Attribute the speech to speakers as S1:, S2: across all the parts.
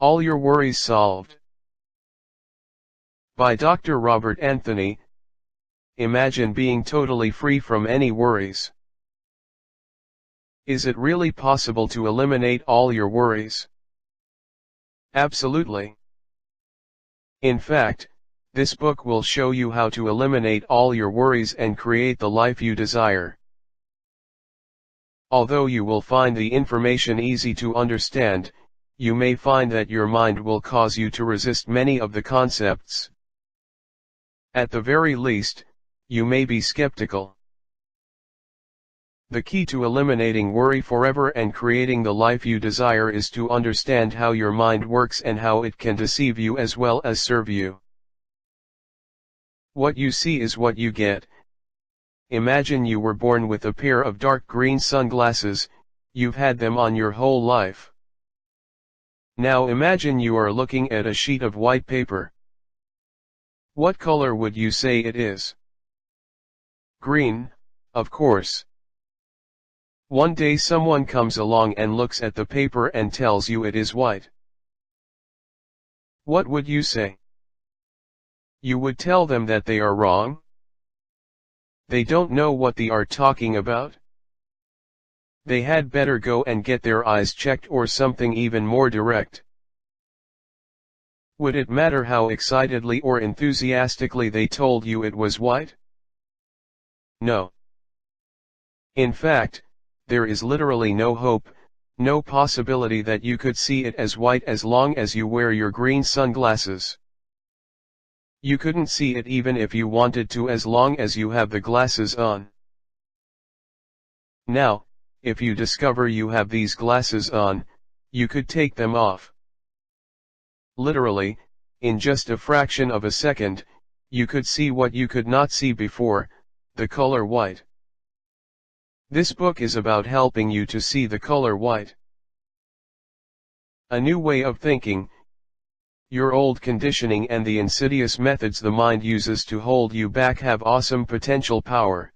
S1: All Your Worries Solved. By Dr. Robert Anthony. Imagine being totally free from any worries. Is it really possible to eliminate all your worries? Absolutely. In fact, this book will show you how to eliminate all your worries and create the life you desire. Although you will find the information easy to understand, you may find that your mind will cause you to resist many of the concepts. At the very least, you may be skeptical. The key to eliminating worry forever and creating the life you desire is to understand how your mind works and how it can deceive you as well as serve you. What you see is what you get. Imagine you were born with a pair of dark green sunglasses. You've had them on your whole life. Now imagine you are looking at a sheet of white paper. What color would you say it is? Green, of course. One day someone comes along and looks at the paper and tells you it is white. What would you say? You would tell them that they are wrong? They don't know what they are talking about? They had better go and get their eyes checked or something even more direct. Would it matter how excitedly or enthusiastically they told you it was white? No. In fact, there is literally no hope, no possibility that you could see it as white as long as you wear your green sunglasses. You couldn't see it even if you wanted to as long as you have the glasses on. Now, if you discover you have these glasses on, you could take them off. Literally, in just a fraction of a second, you could see what you could not see before, the color white. This book is about helping you to see the color white. A new way of thinking. Your old conditioning and the insidious methods the mind uses to hold you back have awesome potential power.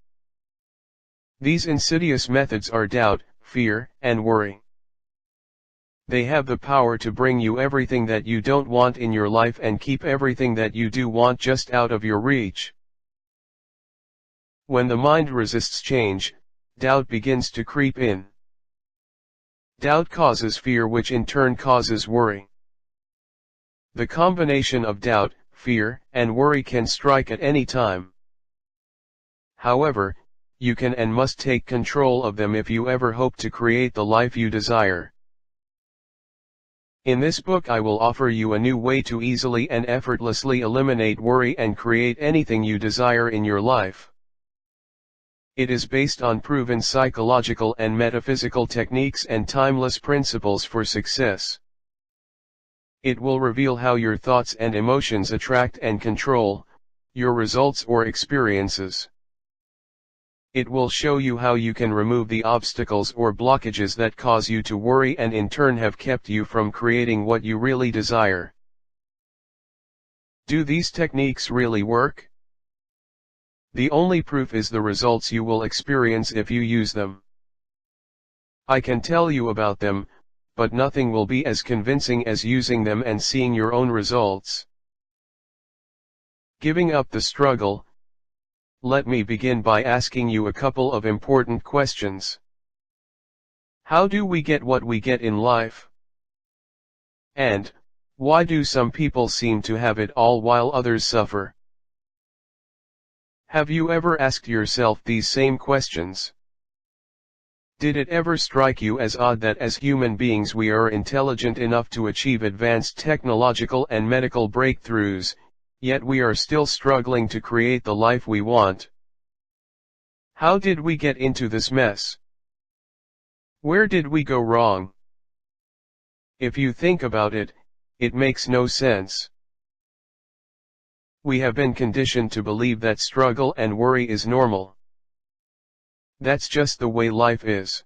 S1: These insidious methods are doubt, fear, and worry. They have the power to bring you everything that you don't want in your life and keep everything that you do want just out of your reach. When the mind resists change, doubt begins to creep in. Doubt causes fear, which in turn causes worry. The combination of doubt, fear, and worry can strike at any time. However, you can and must take control of them if you ever hope to create the life you desire. In this book I will offer you a new way to easily and effortlessly eliminate worry and create anything you desire in your life. It is based on proven psychological and metaphysical techniques and timeless principles for success. It will reveal how your thoughts and emotions attract and control your results or experiences. It will show you how you can remove the obstacles or blockages that cause you to worry and in turn have kept you from creating what you really desire. Do these techniques really work? The only proof is the results you will experience if you use them. I can tell you about them, but nothing will be as convincing as using them and seeing your own results. Giving up the struggle. Let me begin by asking you a couple of important questions. How do we get what we get in life? And, why do some people seem to have it all while others suffer? Have you ever asked yourself these same questions? Did it ever strike you as odd that as human beings we are intelligent enough to achieve advanced technological and medical breakthroughs, yet we are still struggling to create the life we want? How did we get into this mess? Where did we go wrong? If you think about it, it makes no sense. We have been conditioned to believe that struggle and worry is normal. That's just the way life is.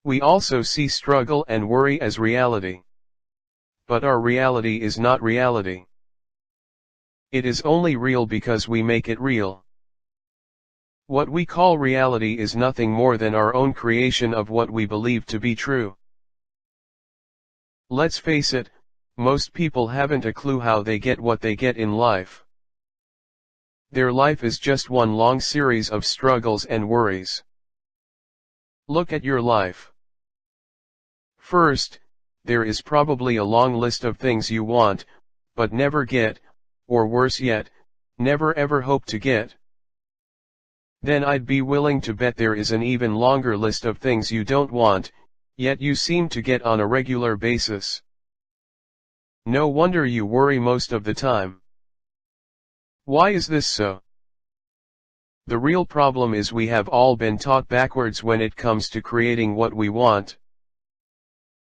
S1: We also see struggle and worry as reality. But our reality is not reality. It is only real because we make it real. What we call reality is nothing more than our own creation of what we believe to be true. Let's face it, most people haven't a clue how they get what they get in life. Their life is just one long series of struggles and worries. Look at your life. First, there is probably a long list of things you want, but never get, or worse yet, never ever hope to get. Then I'd be willing to bet there is an even longer list of things you don't want, yet you seem to get on a regular basis. No wonder you worry most of the time. Why is this so? The real problem is we have all been taught backwards when it comes to creating what we want.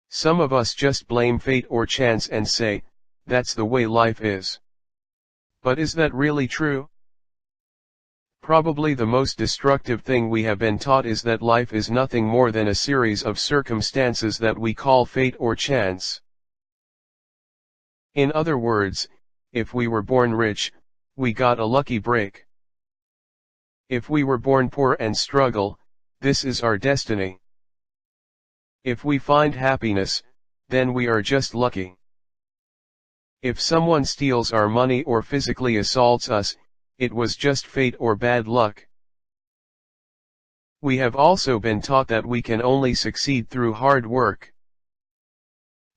S1: Some of us just blame fate or chance and say, that's the way life is. But is that really true? Probably the most destructive thing we have been taught is that life is nothing more than a series of circumstances that we call fate or chance. In other words, if we were born rich, we got a lucky break. If we were born poor and struggle, this is our destiny. If we find happiness, then we are just lucky. If someone steals our money or physically assaults us, it was just fate or bad luck. We have also been taught that we can only succeed through hard work.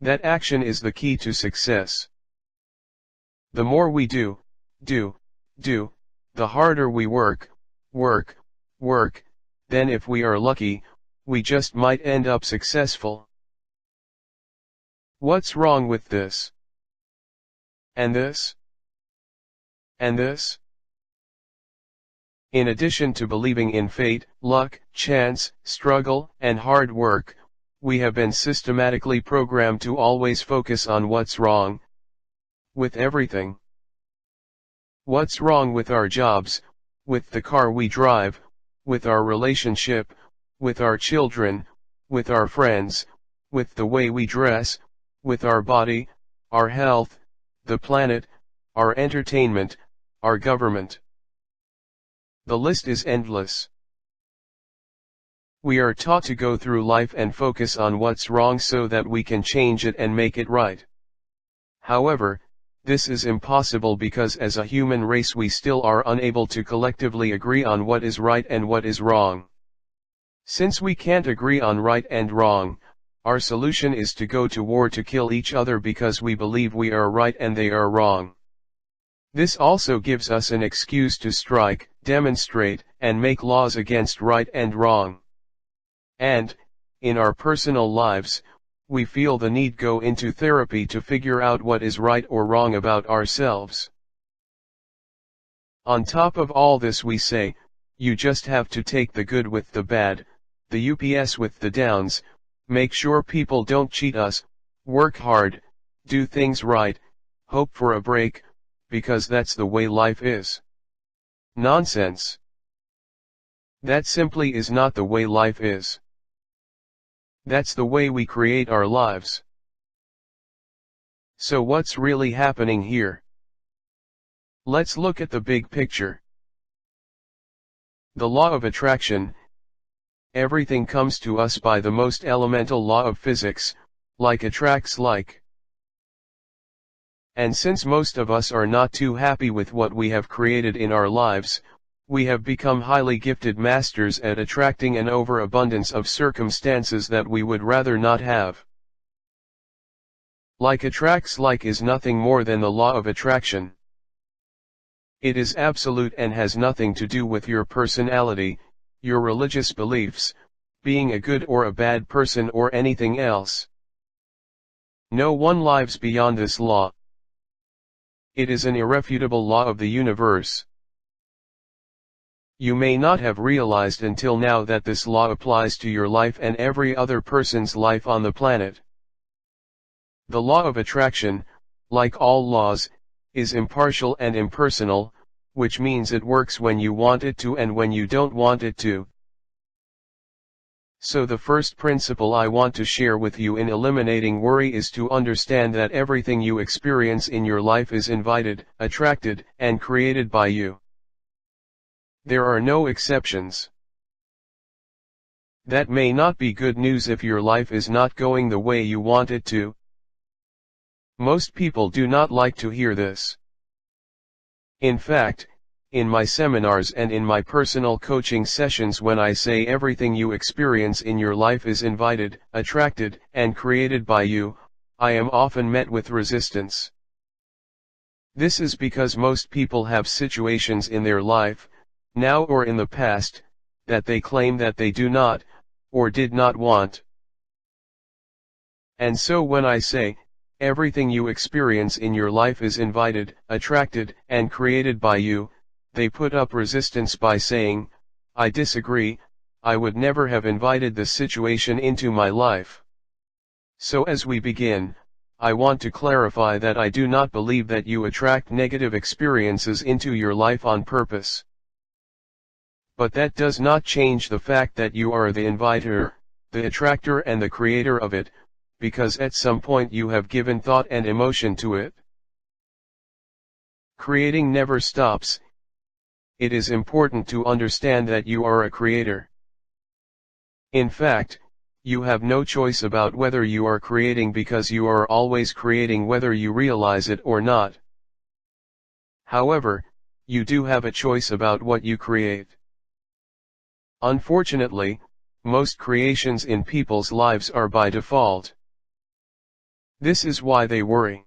S1: That action is the key to success. The more we do, the harder we work, then if we are lucky, we just might end up successful. What's wrong with this? And this? And this? In addition to believing in fate, luck, chance, struggle, and hard work, we have been systematically programmed to always focus on what's wrong with everything. What's wrong with our jobs, with the car we drive, with our relationship, with our children, with our friends, with the way we dress, with our body, our health, the planet, our entertainment, our government. The list is endless. We are taught to go through life and focus on what's wrong so that we can change it and make it right. However, this is impossible because as a human race we still are unable to collectively agree on what is right and what is wrong. Since we can't agree on right and wrong, our solution is to go to war to kill each other because we believe we are right and they are wrong. This also gives us an excuse to strike, demonstrate, and make laws against right and wrong. And, in our personal lives, we feel the need to go into therapy to figure out what is right or wrong about ourselves. On top of all this we say, you just have to take the good with the bad, the ups with the downs, make sure people don't cheat us, work hard, do things right, hope for a break, because that's the way life is. Nonsense. That simply is not the way life is. That's the way we create our lives. So what's really happening here? Let's look at the big picture. The law of attraction. Everything comes to us by the most elemental law of physics, like attracts like. And since most of us are not too happy with what we have created in our lives, we have become highly gifted masters at attracting an overabundance of circumstances that we would rather not have. Like attracts like is nothing more than the law of attraction. It is absolute and has nothing to do with your personality, your religious beliefs, being a good or a bad person or anything else. No one lives beyond this law. It is an irrefutable law of the universe. You may not have realized until now that this law applies to your life and every other person's life on the planet. The law of attraction, like all laws, is impartial and impersonal, which means it works when you want it to and when you don't want it to. So the first principle I want to share with you in eliminating worry is to understand that everything you experience in your life is invited, attracted, and created by you. There are no exceptions. That may not be good news if your life is not going the way you want it to. Most people do not like to hear this. In fact, in my seminars and in my personal coaching sessions, when I say everything you experience in your life is invited, attracted, and created by you, I am often met with resistance. This is because most people have situations in their life, now or in the past, that they claim that they do not, or did not want. And so when I say, everything you experience in your life is invited, attracted, and created by you, they put up resistance by saying, I disagree, I would never have invited this situation into my life. So as we begin, I want to clarify that I do not believe that you attract negative experiences into your life on purpose. But that does not change the fact that you are the inviter, the attractor and the creator of it, because at some point you have given thought and emotion to it. Creating never stops. It is important to understand that you are a creator. In fact, you have no choice about whether you are creating, because you are always creating whether you realize it or not. However, you do have a choice about what you create. Unfortunately, most creations in people's lives are by default. This is why they worry.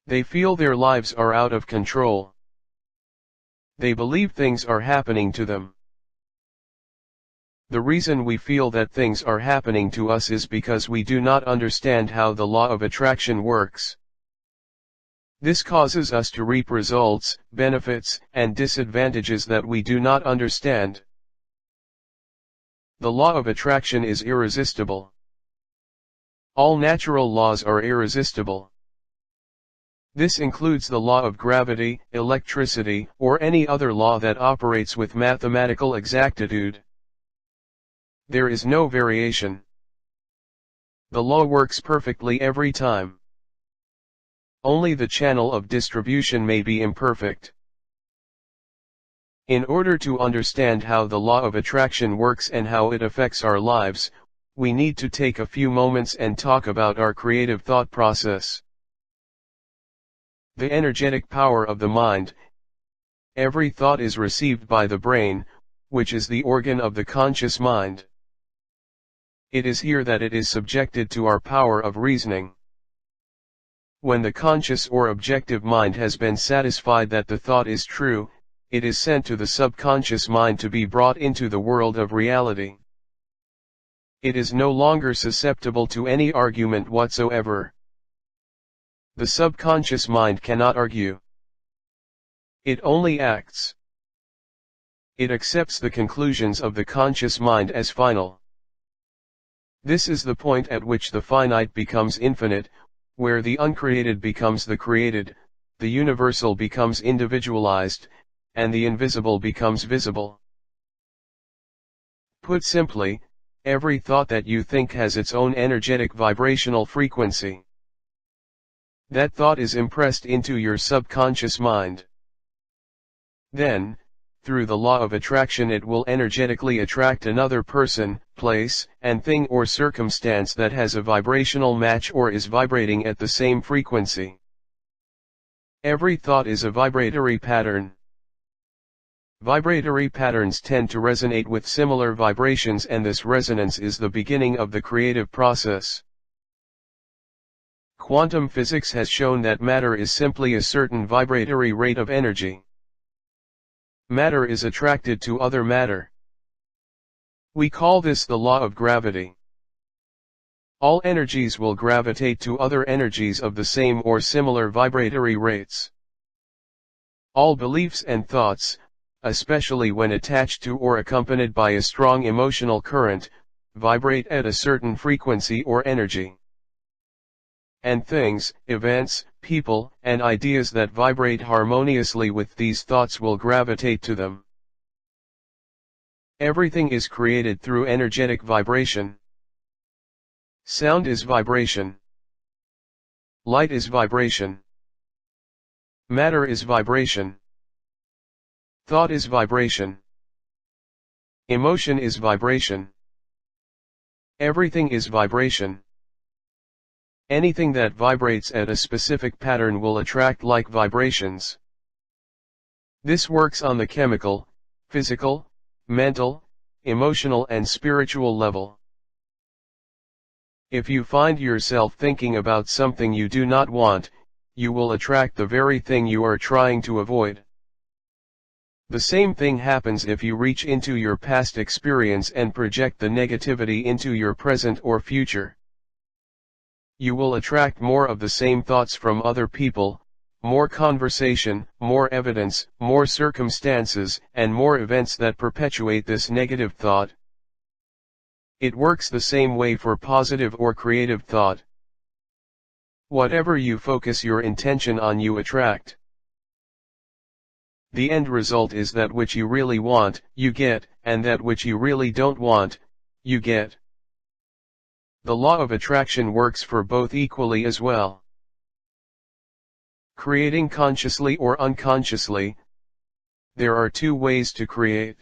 S1: They feel their lives are out of control. They believe things are happening to them. The reason we feel that things are happening to us is because we do not understand how the law of attraction works. This causes us to reap results, benefits, and disadvantages that we do not understand. The law of attraction is irresistible. All natural laws are irresistible. This includes the law of gravity, electricity, or any other law that operates with mathematical exactitude. There is no variation. The law works perfectly every time. Only the channel of distribution may be imperfect. In order to understand how the law of attraction works and how it affects our lives, we need to take a few moments and talk about our creative thought process. The energetic power of the mind. Every thought is received by the brain, which is the organ of the conscious mind. It is here that it is subjected to our power of reasoning. When the conscious or objective mind has been satisfied that the thought is true, it is sent to the subconscious mind to be brought into the world of reality. It is no longer susceptible to any argument whatsoever. The subconscious mind cannot argue. It only acts. It accepts the conclusions of the conscious mind as final. This is the point at which the finite becomes infinite, where the uncreated becomes the created, the universal becomes individualized, and the invisible becomes visible. Put simply, every thought that you think has its own energetic vibrational frequency. That thought is impressed into your subconscious mind. Then, through the law of attraction, it will energetically attract another person, place, and thing or circumstance that has a vibrational match or is vibrating at the same frequency. Every thought is a vibratory pattern. Vibratory patterns tend to resonate with similar vibrations, and this resonance is the beginning of the creative process. Quantum physics has shown that matter is simply a certain vibratory rate of energy. Matter is attracted to other matter. We call this the law of gravity. All energies will gravitate to other energies of the same or similar vibratory rates. All beliefs and thoughts, especially when attached to or accompanied by a strong emotional current, vibrate at a certain frequency or energy. And things, events, people, and ideas that vibrate harmoniously with these thoughts will gravitate to them. Everything is created through energetic vibration. Sound is vibration. Light is vibration. Matter is vibration. Thought is vibration. Emotion is vibration. Everything is vibration. Anything that vibrates at a specific pattern will attract like vibrations. This works on the chemical, physical, mental, emotional and spiritual level. If you find yourself thinking about something you do not want, you will attract the very thing you are trying to avoid. The same thing happens if you reach into your past experience and project the negativity into your present or future. You will attract more of the same thoughts from other people, more conversation, more evidence, more circumstances, and more events that perpetuate this negative thought. It works the same way for positive or creative thought. Whatever you focus your intention on, you attract. The end result is that which you really want, you get, and that which you really don't want, you get. The law of attraction works for both equally as well. Creating consciously or unconsciously. There are two ways to create.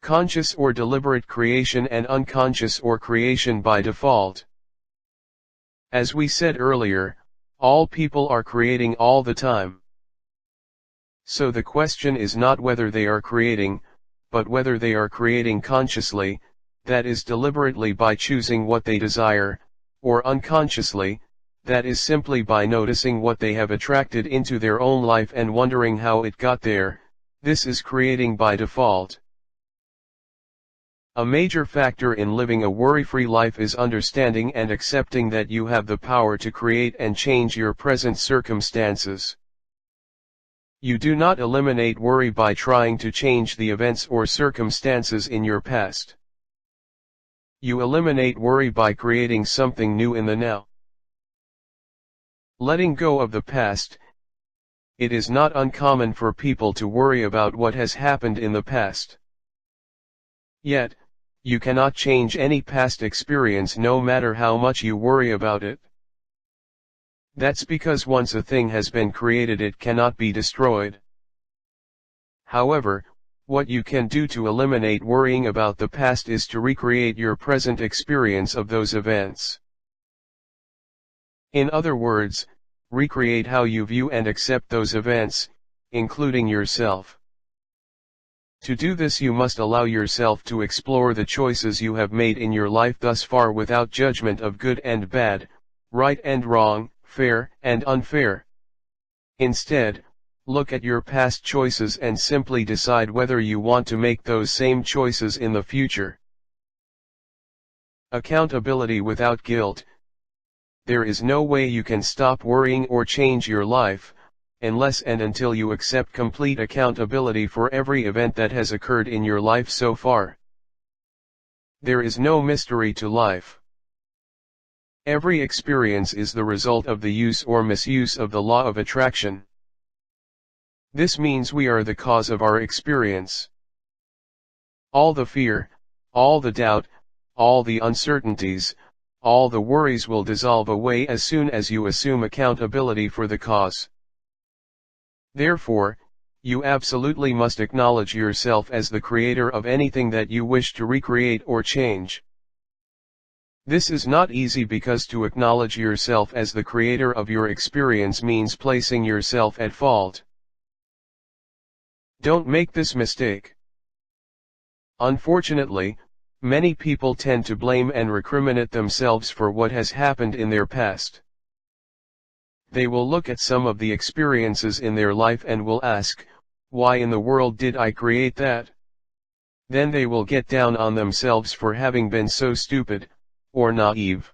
S1: Conscious or deliberate creation and unconscious or creation by default. As we said earlier, all people are creating all the time. So the question is not whether they are creating, but whether they are creating consciously, that is deliberately by choosing what they desire, or unconsciously, that is simply by noticing what they have attracted into their own life and wondering how it got there. This is creating by default. A major factor in living a worry-free life is understanding and accepting that you have the power to create and change your present circumstances. You do not eliminate worry by trying to change the events or circumstances in your past. You eliminate worry by creating something new in the now. Letting go of the past. It is not uncommon for people to worry about what has happened in the past. Yet, you cannot change any past experience no matter how much you worry about it. That's because once a thing has been created, it cannot be destroyed. However, what you can do to eliminate worrying about the past is to recreate your present experience of those events. In other words, recreate how you view and accept those events, including yourself. To do this, you must allow yourself to explore the choices you have made in your life thus far without judgment of good and bad, right and wrong, fair and unfair. Instead, look at your past choices and simply decide whether you want to make those same choices in the future. Accountability without guilt. There is no way you can stop worrying or change your life, unless and until you accept complete accountability for every event that has occurred in your life so far. There is no mystery to life. Every experience is the result of the use or misuse of the law of attraction. This means we are the cause of our experience. All the fear, all the doubt, all the uncertainties, all the worries will dissolve away as soon as you assume accountability for the cause. Therefore, you absolutely must acknowledge yourself as the creator of anything that you wish to recreate or change. This is not easy because to acknowledge yourself as the creator of your experience means placing yourself at fault. Don't make this mistake. Unfortunately, many people tend to blame and recriminate themselves for what has happened in their past. They will look at some of the experiences in their life and will ask, why in the world did I create that? Then they will get down on themselves for having been so stupid, or naive.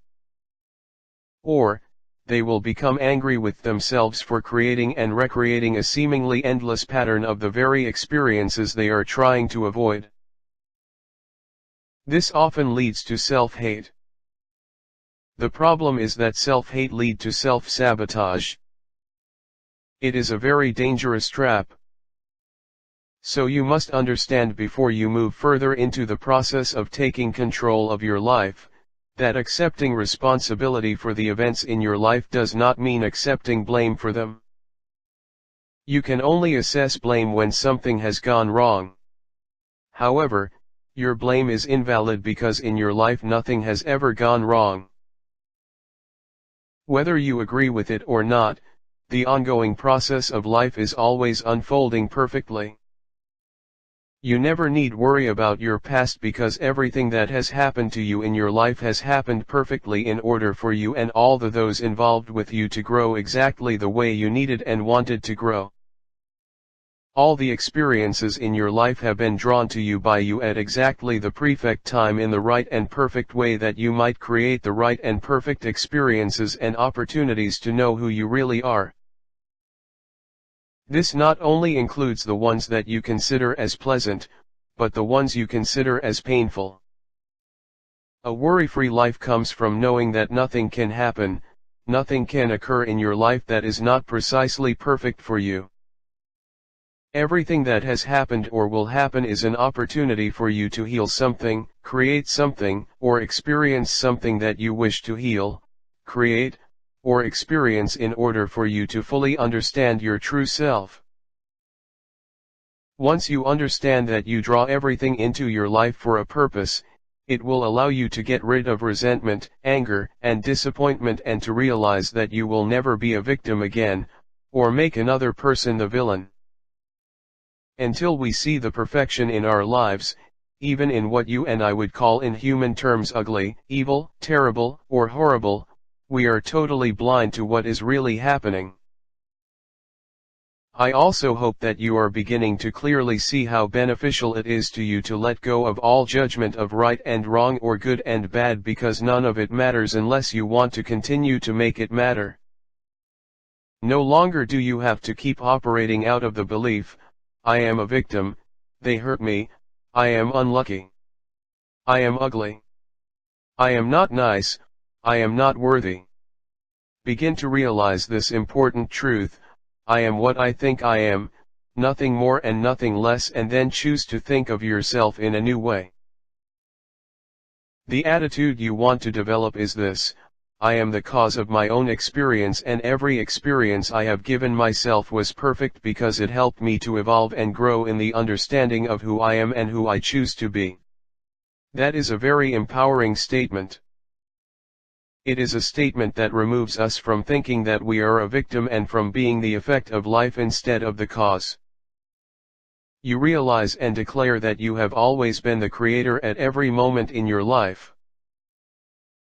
S1: Or, they will become angry with themselves for creating and recreating a seemingly endless pattern of the very experiences they are trying to avoid. This often leads to self-hate. The problem is that self-hate leads to self-sabotage. It is a very dangerous trap. So you must understand before you move further into the process of taking control of your life, that accepting responsibility for the events in your life does not mean accepting blame for them. You can only assess blame when something has gone wrong. However, your blame is invalid because in your life nothing has ever gone wrong. Whether you agree with it or not, the ongoing process of life is always unfolding perfectly. You never need worry about your past because everything that has happened to you in your life has happened perfectly in order for you and all those involved with you to grow exactly the way you needed and wanted to grow. All the experiences in your life have been drawn to you by you at exactly the perfect time in the right and perfect way that you might create the right and perfect experiences and opportunities to know who you really are. This not only includes the ones that you consider as pleasant, but the ones you consider as painful. A worry-free life comes from knowing that nothing can happen, nothing can occur in your life that is not precisely perfect for you. Everything that has happened or will happen is an opportunity for you to heal something, create something, or experience something that you wish to heal, create, or experience in order for you to fully understand your true self. Once you understand that you draw everything into your life for a purpose, it will allow you to get rid of resentment, anger, and disappointment and to realize that you will never be a victim again, or make another person the villain. Until we see the perfection in our lives, even in what you and I would call in human terms ugly, evil, terrible, or horrible, we are totally blind to what is really happening. I also hope that you are beginning to clearly see how beneficial it is to you to let go of all judgment of right and wrong or good and bad because none of it matters unless you want to continue to make it matter. No longer do you have to keep operating out of the belief, I am a victim, they hurt me, I am unlucky. I am ugly. I am not nice, I am not worthy. Begin to realize this important truth, I am what I think I am, nothing more and nothing less, and then choose to think of yourself in a new way. The attitude you want to develop is this, I am the cause of my own experience and every experience I have given myself was perfect because it helped me to evolve and grow in the understanding of who I am and who I choose to be. That is a very empowering statement. It is a statement that removes us from thinking that we are a victim and from being the effect of life instead of the cause. You realize and declare that you have always been the creator at every moment in your life.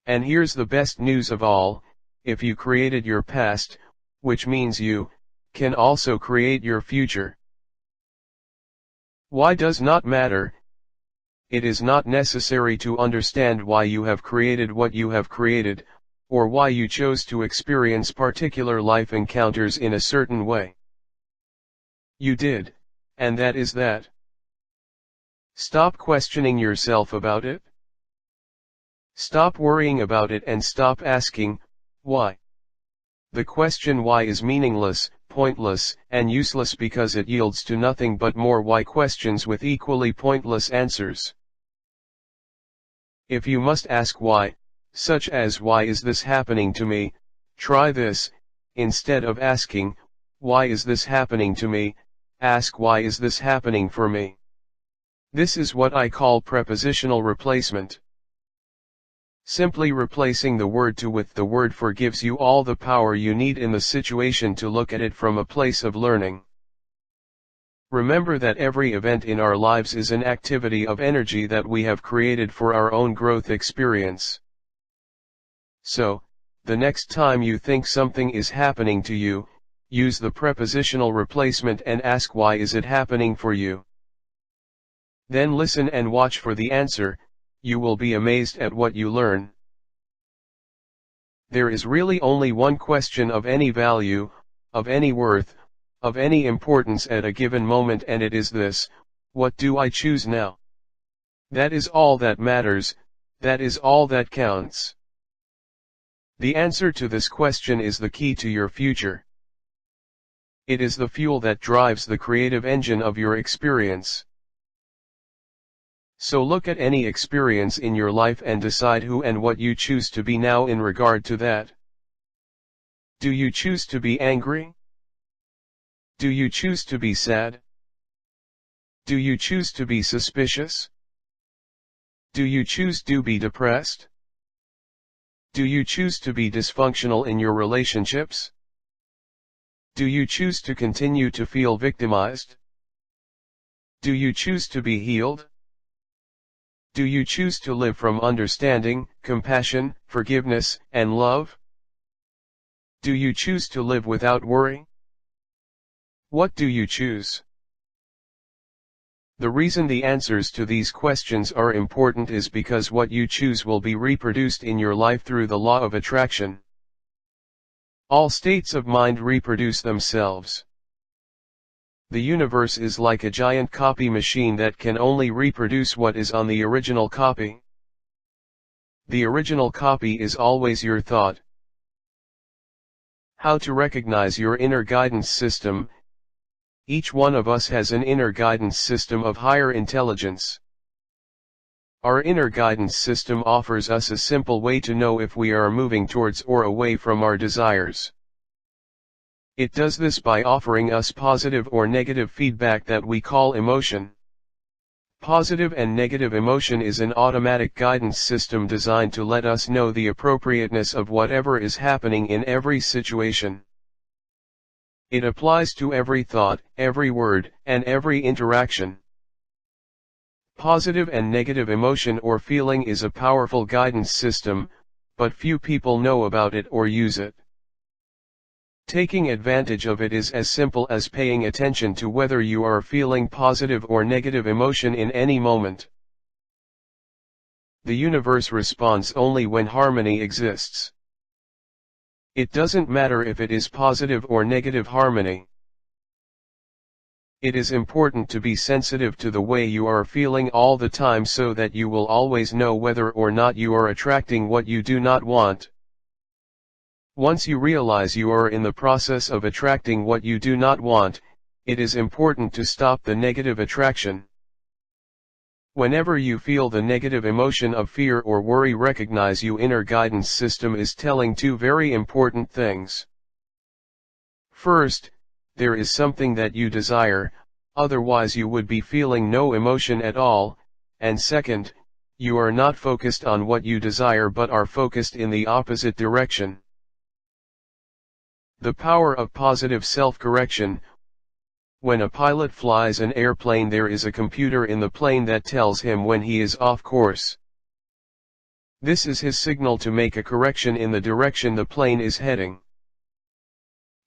S1: And here's the best news of all, if you created your past, which means you can also create your future. Why does not matter? It is not necessary to understand why you have created what you have created, or why you chose to experience particular life encounters in a certain way. You did, and that is that. Stop questioning yourself about it. Stop worrying about it and stop asking, why? The question why is meaningless, pointless, and useless because it yields to nothing but more why questions with equally pointless answers. If you must ask why, such as why is this happening to me, try this, instead of asking, why is this happening to me, ask why is this happening for me. This is what I call prepositional replacement. Simply replacing the word to with the word for gives you all the power you need in the situation to look at it from a place of learning. Remember that every event in our lives is an activity of energy that we have created for our own growth experience. So, the next time you think something is happening to you, use the prepositional replacement and ask why is it happening for you. Then listen and watch for the answer. You will be amazed at what you learn. There is really only one question of any value, of any worth, of any importance at a given moment, and it is this: what do I choose now? That is all that matters, that is all that counts. The answer to this question is the key to your future. It is the fuel that drives the creative engine of your experience. So look at any experience in your life and decide who and what you choose to be now in regard to that. Do you choose to be angry? Do you choose to be sad? Do you choose to be suspicious? Do you choose to be depressed? Do you choose to be dysfunctional in your relationships? Do you choose to continue to feel victimized? Do you choose to be healed? Do you choose to live from understanding, compassion, forgiveness, and love? Do you choose to live without worry? What do you choose? The reason the answers to these questions are important is because what you choose will be reproduced in your life through the law of attraction. All states of mind reproduce themselves. The universe is like a giant copy machine that can only reproduce what is on the original copy. The original copy is always your thought. How to recognize your inner guidance system? Each one of us has an inner guidance system of higher intelligence. Our inner guidance system offers us a simple way to know if we are moving towards or away from our desires. It does this by offering us positive or negative feedback that we call emotion. Positive and negative emotion is an automatic guidance system designed to let us know the appropriateness of whatever is happening in every situation. It applies to every thought, every word, and every interaction. Positive and negative emotion or feeling is a powerful guidance system, but few people know about it or use it. Taking advantage of it is as simple as paying attention to whether you are feeling positive or negative emotion in any moment. The universe responds only when harmony exists. It doesn't matter if it is positive or negative harmony. It is important to be sensitive to the way you are feeling all the time so that you will always know whether or not you are attracting what you do not want. Once you realize you are in the process of attracting what you do not want, it is important to stop the negative attraction. Whenever you feel the negative emotion of fear or worry, recognize your inner guidance system is telling two very important things. First, there is something that you desire, otherwise you would be feeling no emotion at all, and second, you are not focused on what you desire but are focused in the opposite direction. The power of positive self-correction. When a pilot flies an airplane, there is a computer in the plane that tells him when he is off course. This is his signal to make a correction in the direction the plane is heading.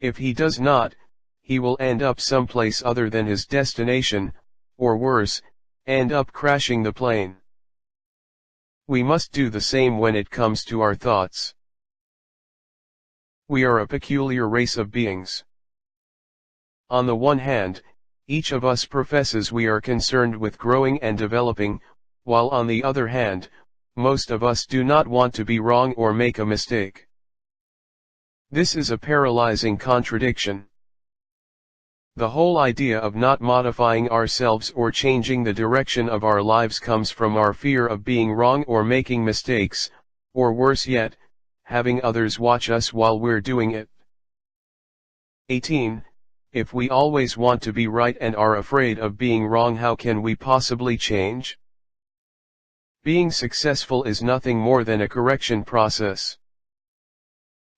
S1: If he does not, he will end up someplace other than his destination, or worse, end up crashing the plane. We must do the same when it comes to our thoughts. We are a peculiar race of beings. On the one hand, each of us professes we are concerned with growing and developing, while on the other hand, most of us do not want to be wrong or make a mistake. This is a paralyzing contradiction. The whole idea of not modifying ourselves or changing the direction of our lives comes from our fear of being wrong or making mistakes, or worse yet, having others watch us while we're doing it. 18. If we always want to be right and are afraid of being wrong, how can we possibly change? Being successful is nothing more than a correction process.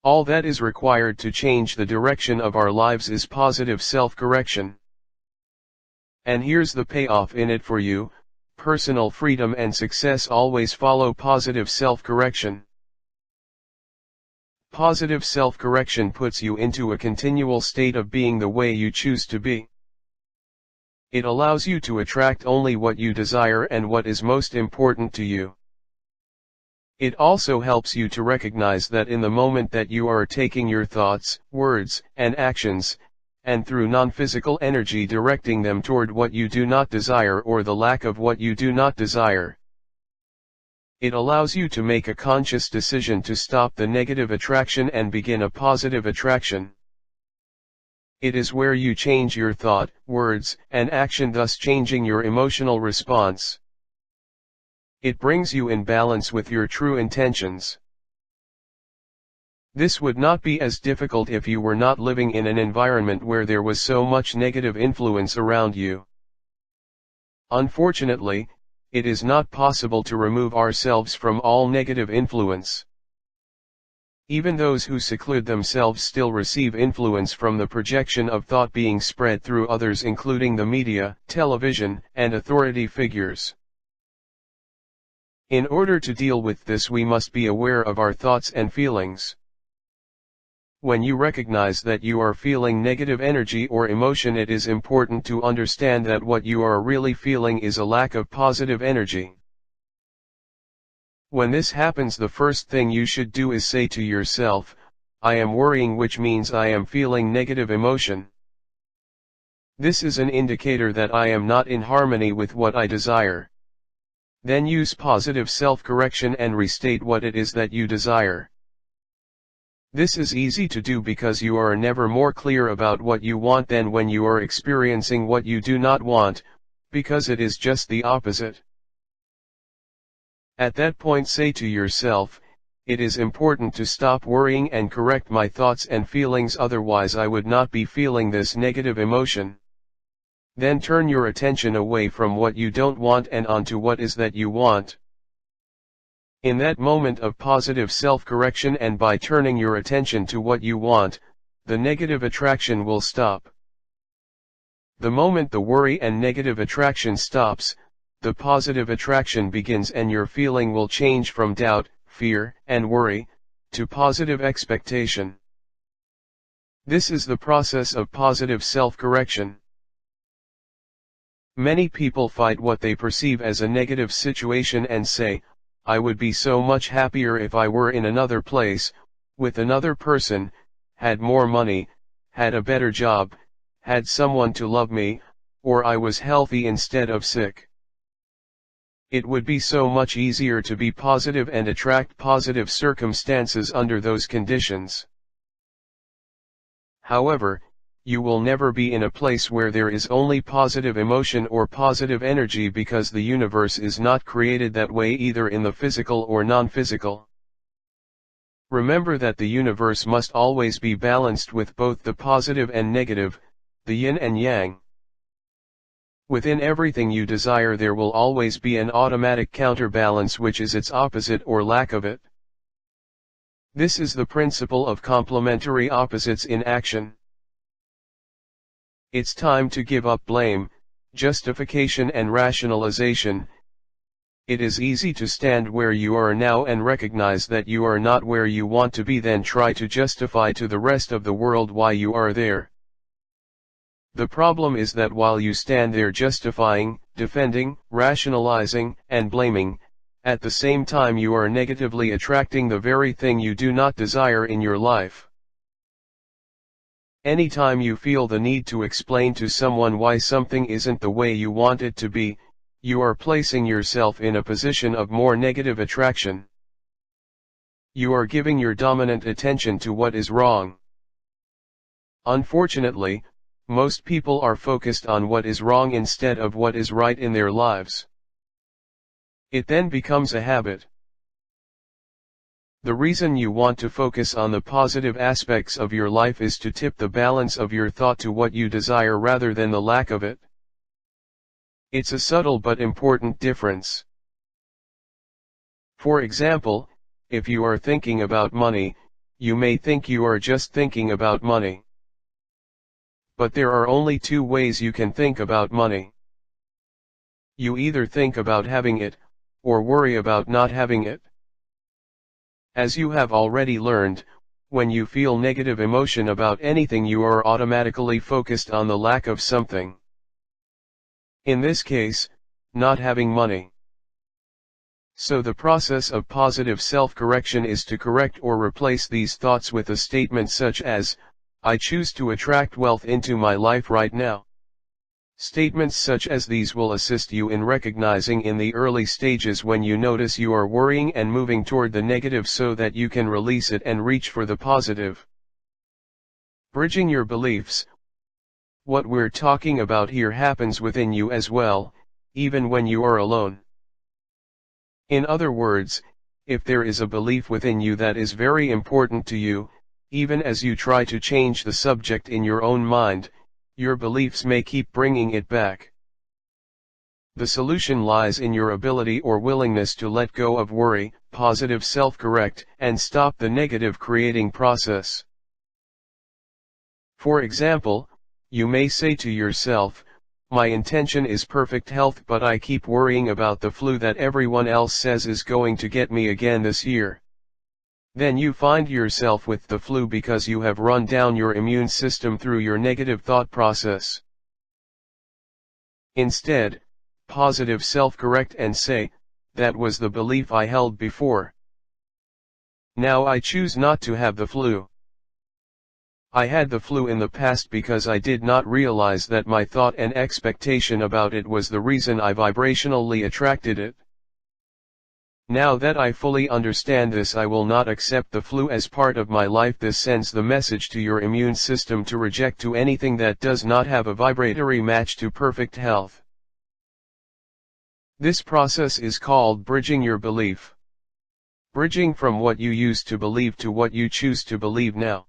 S1: All that is required to change the direction of our lives is positive self-correction. And here's the payoff in it for you: personal freedom and success always follow positive self-correction. Positive self-correction puts you into a continual state of being the way you choose to be. It allows you to attract only what you desire and what is most important to you. It also helps you to recognize that in the moment that you are taking your thoughts, words, and actions, and through non-physical energy directing them toward what you do not desire or the lack of what you do not desire. It allows you to make a conscious decision to stop the negative attraction and begin a positive attraction. It is where you change your thought, words, and action, thus changing your emotional response. It brings you in balance with your true intentions. This would not be as difficult if you were not living in an environment where there was so much negative influence around you. Unfortunately, it is not possible to remove ourselves from all negative influence. Even those who seclude themselves still receive influence from the projection of thought being spread through others, including the media, television, and authority figures. In order to deal with this, we must be aware of our thoughts and feelings. When you recognize that you are feeling negative energy or emotion, it is important to understand that what you are really feeling is a lack of positive energy. When this happens, the first thing you should do is say to yourself, I am worrying, which means I am feeling negative emotion. This is an indicator that I am not in harmony with what I desire. Then use positive self-correction and restate what it is that you desire. This is easy to do because you are never more clear about what you want than when you are experiencing what you do not want, because it is just the opposite. At that point, say to yourself, it is important to stop worrying and correct my thoughts and feelings, otherwise I would not be feeling this negative emotion. Then turn your attention away from what you don't want and onto what is that you want. In that moment of positive self-correction, and by turning your attention to what you want, the negative attraction will stop. The moment the worry and negative attraction stops, the positive attraction begins, and your feeling will change from doubt, fear, and worry, to positive expectation. This is the process of positive self-correction. Many people fight what they perceive as a negative situation and say, I would be so much happier if I were in another place, with another person, had more money, had a better job, had someone to love me, or I was healthy instead of sick. It would be so much easier to be positive and attract positive circumstances under those conditions. However, you will never be in a place where there is only positive emotion or positive energy, because the universe is not created that way, either in the physical or non-physical. Remember that the universe must always be balanced with both the positive and negative, the yin and yang. Within everything you desire there will always be an automatic counterbalance, which is its opposite or lack of it. This is the principle of complementary opposites in action. It's time to give up blame, justification and rationalization. It is easy to stand where you are now and recognize that you are not where you want to be, then try to justify to the rest of the world why you are there. The problem is that while you stand there justifying, defending, rationalizing, and blaming, at the same time you are negatively attracting the very thing you do not desire in your life. Anytime you feel the need to explain to someone why something isn't the way you want it to be, you are placing yourself in a position of more negative attraction. You are giving your dominant attention to what is wrong. Unfortunately, most people are focused on what is wrong instead of what is right in their lives. It then becomes a habit. The reason you want to focus on the positive aspects of your life is to tip the balance of your thought to what you desire rather than the lack of it. It's a subtle but important difference. For example, if you are thinking about money, you may think you are just thinking about money. But there are only two ways you can think about money. You either think about having it, or worry about not having it. As you have already learned, when you feel negative emotion about anything, you are automatically focused on the lack of something. In this case, not having money. So the process of positive self-correction is to correct or replace these thoughts with a statement such as, I choose to attract wealth into my life right now. Statements such as these will assist you in recognizing in the early stages when you notice you are worrying and moving toward the negative, so that you can release it and reach for the positive. Bridging your beliefs. What we're talking about here happens within you as well, even when you are alone. In other words, if there is a belief within you that is very important to you, even as you try to change the subject in your own mind, your beliefs may keep bringing it back. The solution lies in your ability or willingness to let go of worry, positive self-correct, and stop the negative creating process. For example, you may say to yourself, "My intention is perfect health, but I keep worrying about the flu that everyone else says is going to get me again this year." Then you find yourself with the flu because you have run down your immune system through your negative thought process. Instead, positive self-correct and say, "That was the belief I held before. Now I choose not to have the flu. I had the flu in the past because I did not realize that my thought and expectation about it was the reason I vibrationally attracted it. Now that I fully understand this, I will not accept the flu as part of my life." This sends the message to your immune system to reject to anything that does not have a vibratory match to perfect health. This process is called bridging your belief. Bridging from what you used to believe to what you choose to believe now.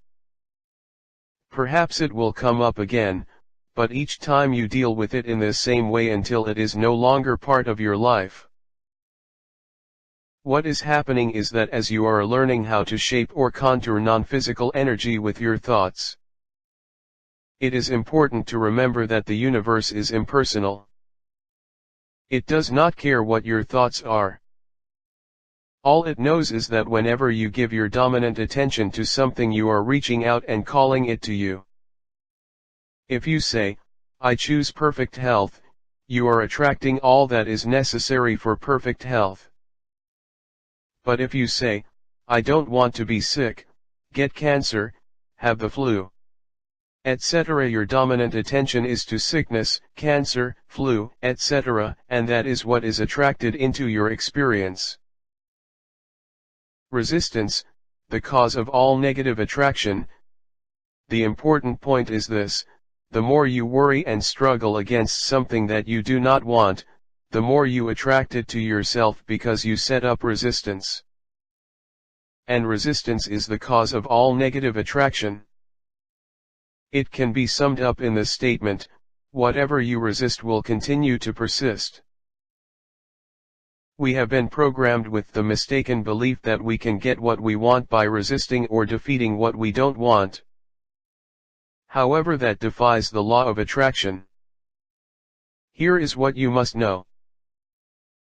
S1: Perhaps it will come up again, but each time you deal with it in the same way until it is no longer part of your life. What is happening is that as you are learning how to shape or contour non-physical energy with your thoughts, it is important to remember that the universe is impersonal. It does not care what your thoughts are. All it knows is that whenever you give your dominant attention to something, you are reaching out and calling it to you. If you say, "I choose perfect health," you are attracting all that is necessary for perfect health. But if you say, "I don't want to be sick, get cancer, have the flu," etc., your dominant attention is to sickness, cancer, flu, etc., and that is what is attracted into your experience. Resistance, the cause of all negative attraction. The important point is this: the more you worry and struggle against something that you do not want, the more you attract it to yourself because you set up resistance. And resistance is the cause of all negative attraction. It can be summed up in the statement, whatever you resist will continue to persist. We have been programmed with the mistaken belief that we can get what we want by resisting or defeating what we don't want. However, that defies the law of attraction. Here is what you must know.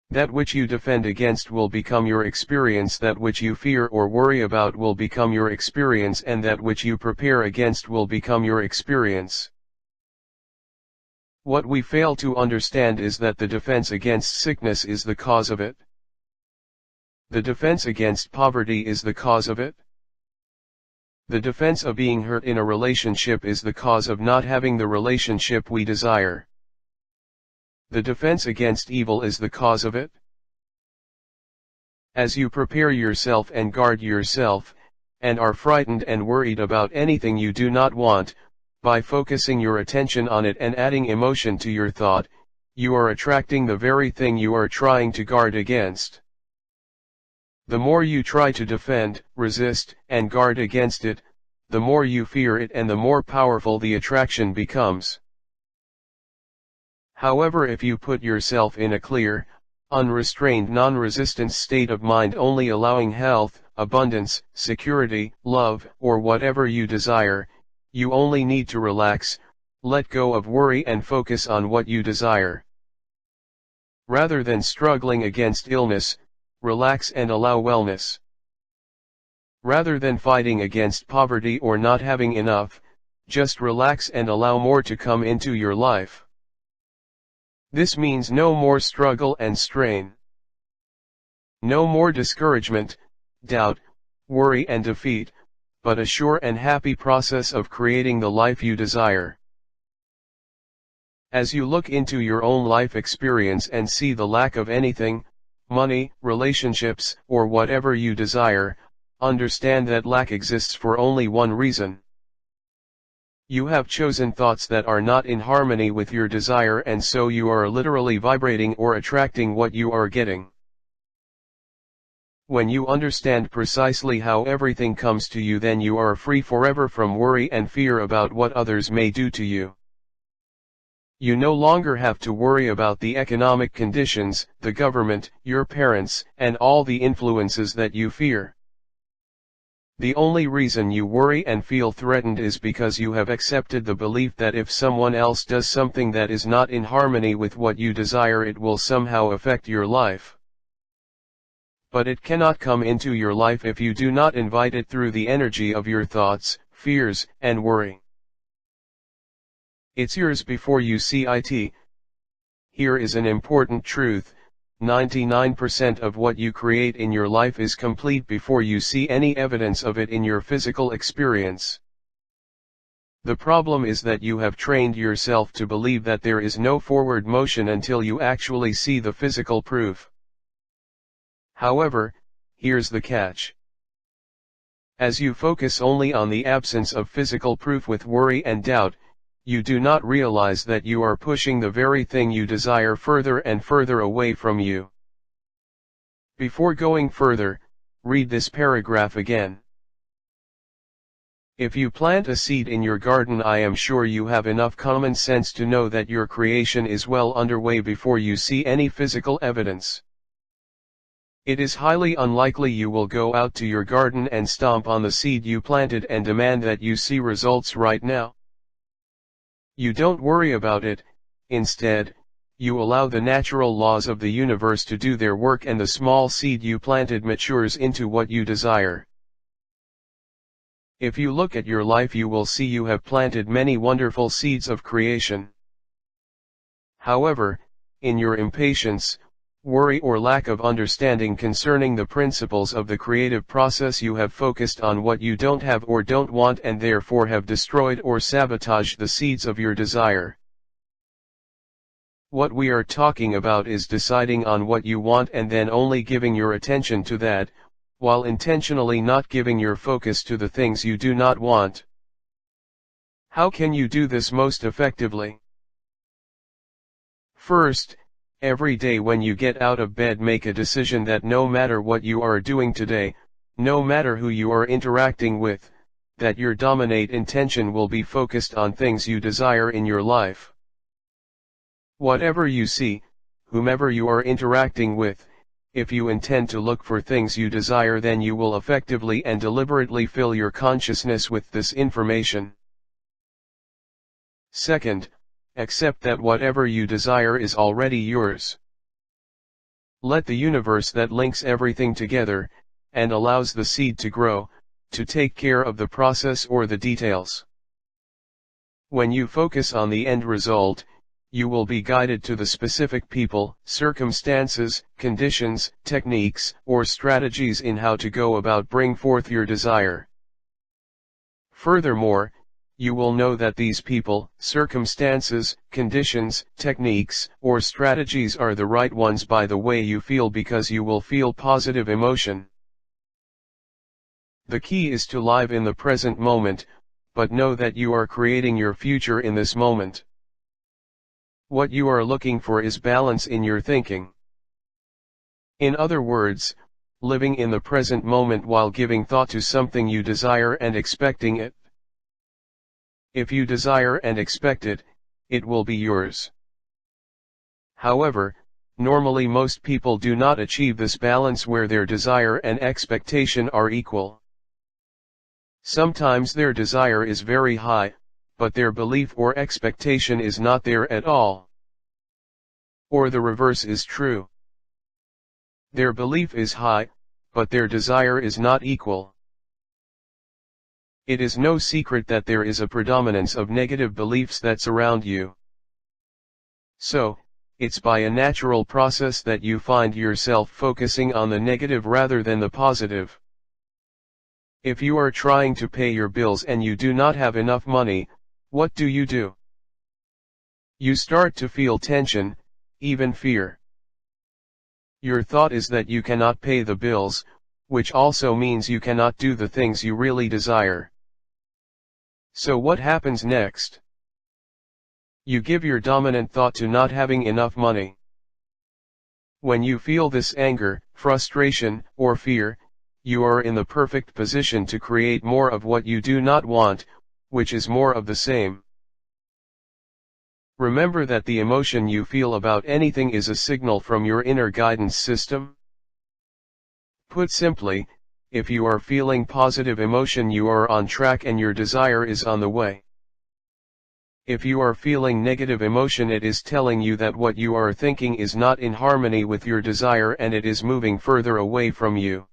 S1: That which you defend against will become your experience, that which you fear or worry about will become your experience, and that which you prepare against will become your experience. What we fail to understand is that the defense against sickness is the cause of it. The defense against poverty is the cause of it. The defense of being hurt in a relationship is the cause of not having the relationship we desire. The defense against evil is the cause of it. As you prepare yourself and guard yourself, and are frightened and worried about anything you do not want, by focusing your attention on it and adding emotion to your thought, you are attracting the very thing you are trying to guard against. The more you try to defend, resist, and guard against it, the more you fear it and the more powerful the attraction becomes. However, if you put yourself in a clear, unrestrained, non-resistant state of mind, only allowing health, abundance, security, love, or whatever you desire, you only need to relax, let go of worry and focus on what you desire. Rather than struggling against illness, relax and allow wellness. Rather than fighting against poverty or not having enough, just relax and allow more to come into your life. This means no more struggle and strain. No more discouragement, doubt, worry and defeat, but a sure and happy process of creating the life you desire. As you look into your own life experience and see the lack of anything, money, relationships, or whatever you desire, understand that lack exists for only one reason. You have chosen thoughts that are not in harmony with your desire, and so you are literally vibrating or attracting what you are getting. When you understand precisely how everything comes to you, then you are free forever from worry and fear about what others may do to you. You no longer have to worry about the economic conditions, the government, your parents, and all the influences that you fear. The only reason you worry and feel threatened is because you have accepted the belief that if someone else does something that is not in harmony with what you desire, it will somehow affect your life. But it cannot come into your life if you do not invite it through the energy of your thoughts, fears, and worry. It's yours before you see it. Here is an important truth: 99% of what you create in your life is complete before you see any evidence of it in your physical experience. The problem is that you have trained yourself to believe that there is no forward motion until you actually see the physical proof. However, here's the catch. As you focus only on the absence of physical proof with worry and doubt, you do not realize that you are pushing the very thing you desire further and further away from you. Before going further, read this paragraph again. If you plant a seed in your garden, I am sure you have enough common sense to know that your creation is well underway before you see any physical evidence. It is highly unlikely you will go out to your garden and stomp on the seed you planted and demand that you see results right now. You don't worry about it. Instead, you allow the natural laws of the universe to do their work, and the small seed you planted matures into what you desire. If you look at your life, you will see you have planted many wonderful seeds of creation. However, in your impatience, worry, or lack of understanding concerning the principles of the creative process, you have focused on what you don't have or don't want, and therefore have destroyed or sabotaged the seeds of your desire. What we are talking about is deciding on what you want and then only giving your attention to that, while intentionally not giving your focus to the things you do not want. How can you do this most effectively? First, every day when you get out of bed, make a decision that no matter what you are doing today, no matter who you are interacting with, that your dominant intention will be focused on things you desire in your life. Whatever you see, whomever you are interacting with, if you intend to look for things you desire, then you will effectively and deliberately fill your consciousness with this information. Second, accept that whatever you desire is already yours. Let the universe that links everything together, and allows the seed to grow, to take care of the process or the details. When you focus on the end result, you will be guided to the specific people, circumstances, conditions, techniques, or strategies in how to go about bring forth your desire. Furthermore, you will know that these people, circumstances, conditions, techniques, or strategies are the right ones by the way you feel, because you will feel positive emotion. The key is to live in the present moment, but know that you are creating your future in this moment. What you are looking for is balance in your thinking. In other words, living in the present moment while giving thought to something you desire and expecting it. If you desire and expect it, it will be yours. However, normally most people do not achieve this balance where their desire and expectation are equal. Sometimes their desire is very high, but their belief or expectation is not there at all. Or the reverse is true. Their belief is high, but their desire is not equal. It is no secret that there is a predominance of negative beliefs that surround you. So, it's by a natural process that you find yourself focusing on the negative rather than the positive. If you are trying to pay your bills and you do not have enough money, what do? You start to feel tension, even fear. Your thought is that you cannot pay the bills, which also means you cannot do the things you really desire. So what happens next? You give your dominant thought to not having enough money. When you feel this anger, frustration, or fear, you are in the perfect position to create more of what you do not want, which is more of the same. Remember that the emotion you feel about anything is a signal from your inner guidance system. Put simply, if you are feeling positive emotion, you are on track and your desire is on the way. If you are feeling negative emotion, it is telling you that what you are thinking is not in harmony with your desire and it is moving further away from you.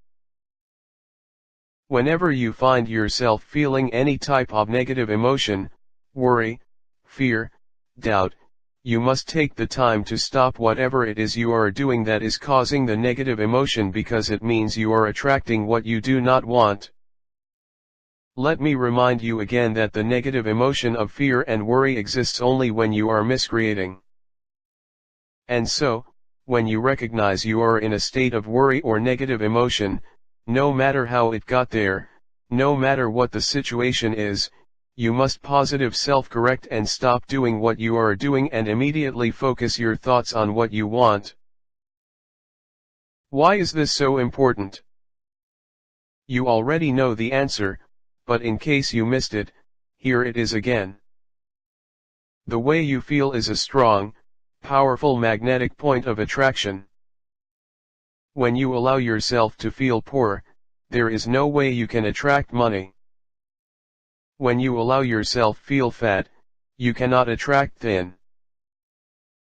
S1: Whenever you find yourself feeling any type of negative emotion, worry, fear, doubt, you must take the time to stop whatever it is you are doing that is causing the negative emotion, because it means you are attracting what you do not want. Let me remind you again that the negative emotion of fear and worry exists only when you are miscreating. And so, when you recognize you are in a state of worry or negative emotion, no matter how it got there, no matter what the situation is, you must positive self-correct and stop doing what you are doing and immediately focus your thoughts on what you want. Why is this so important? You already know the answer, but in case you missed it, here it is again. The way you feel is a strong, powerful magnetic point of attraction. When you allow yourself to feel poor, there is no way you can attract money. When you allow yourself feel fat, you cannot attract thin.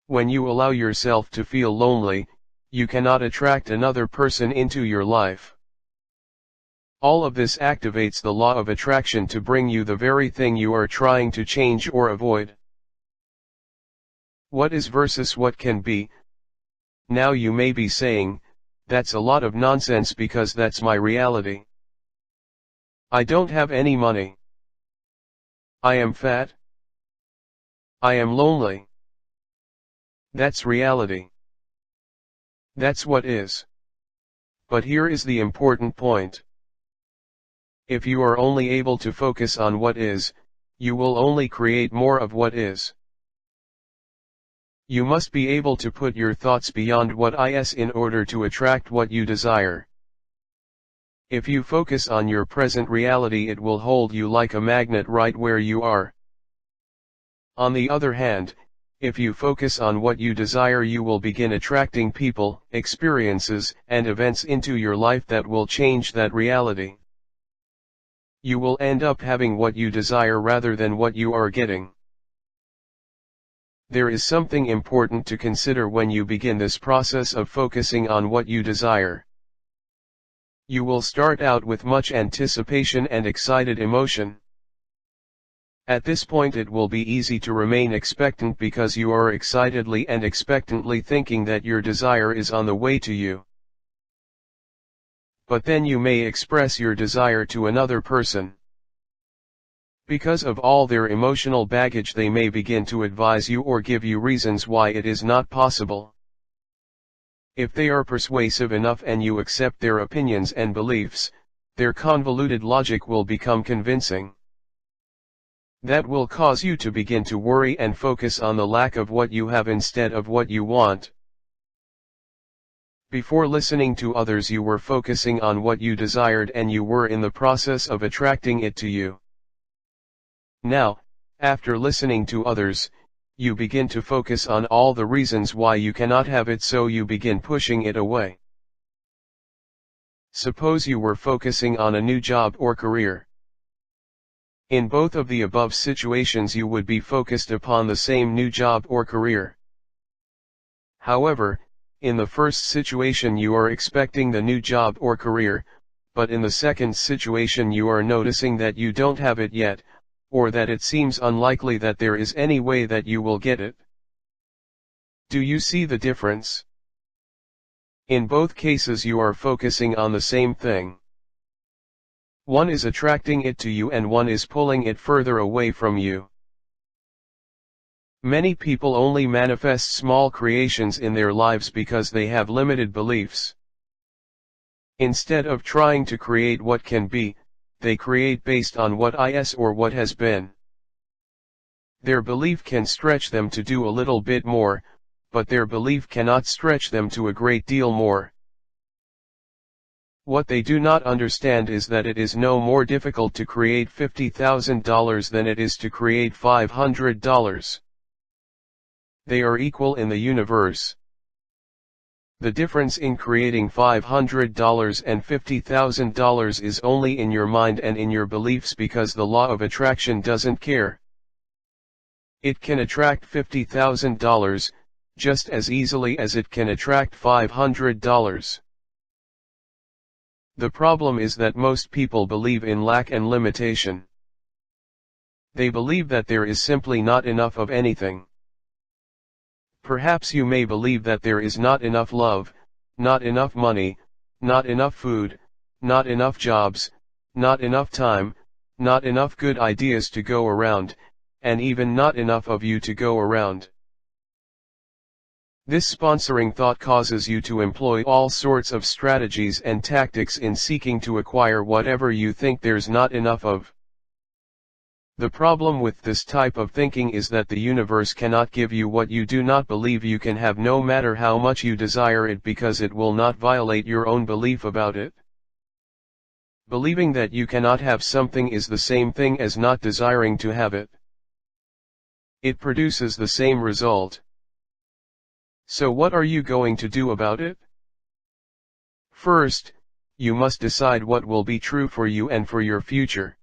S1: When you allow yourself to feel lonely, you cannot attract another person into your life. All of this activates the law of attraction to bring you the very thing you are trying to change or avoid. What is versus what can be? Now you may be saying, that's a lot of nonsense because that's my reality. I don't have any money. I am fat. I am lonely. That's reality. That's what is. But here is the important point. If you are only able to focus on what is, you will only create more of what is. You must be able to put your thoughts beyond what is in order to attract what you desire. If you focus on your present reality, it will hold you like a magnet right where you are. On the other hand, if you focus on what you desire, you will begin attracting people, experiences, and events into your life that will change that reality. You will end up having what you desire rather than what you are getting. There is something important to consider when you begin this process of focusing on what you desire. You will start out with much anticipation and excited emotion. At this point it will be easy to remain expectant because you are excitedly and expectantly thinking that your desire is on the way to you. But then you may express your desire to another person. Because of all their emotional baggage, they may begin to advise you or give you reasons why it is not possible. If they are persuasive enough and you accept their opinions and beliefs, their convoluted logic will become convincing. That will cause you to begin to worry and focus on the lack of what you have instead of what you want. Before listening to others, you were focusing on what you desired and you were in the process of attracting it to you. Now, after listening to others, you begin to focus on all the reasons why you cannot have it, so you begin pushing it away. Suppose you were focusing on a new job or career. In both of the above situations you would be focused upon the same new job or career. However, in the first situation you are expecting the new job or career, but in the second situation you are noticing that you don't have it yet, or that it seems unlikely that there is any way that you will get it. Do you see the difference? In both cases you are focusing on the same thing. One is attracting it to you and one is pulling it further away from you. Many people only manifest small creations in their lives because they have limited beliefs. Instead of trying to create what can be, they create based on what is or what has been. Their belief can stretch them to do a little bit more, but their belief cannot stretch them to a great deal more. What they do not understand is that it is no more difficult to create $50,000 than it is to create $500. They are equal in the universe. The difference in creating $500 and $50,000 is only in your mind and in your beliefs, because the law of attraction doesn't care. It can attract $50,000, just as easily as it can attract $500. The problem is that most people believe in lack and limitation. They believe that there is simply not enough of anything. Perhaps you may believe that there is not enough love, not enough money, not enough food, not enough jobs, not enough time, not enough good ideas to go around, and even not enough of you to go around. This sponsoring thought causes you to employ all sorts of strategies and tactics in seeking to acquire whatever you think there's not enough of. The problem with this type of thinking is that the universe cannot give you what you do not believe you can have, no matter how much you desire it, because it will not violate your own belief about it. Believing that you cannot have something is the same thing as not desiring to have it. It produces the same result. So what are you going to do about it? First, you must decide what will be true for you and for your future.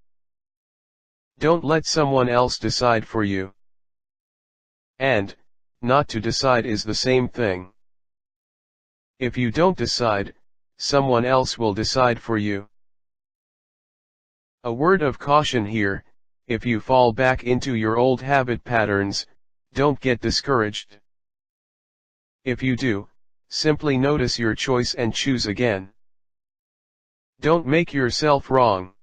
S1: Don't let someone else decide for you. And, not to decide is the same thing. If you don't decide, someone else will decide for you. A word of caution here: if you fall back into your old habit patterns, don't get discouraged. If you do, simply notice your choice and choose again. Don't make yourself wrong.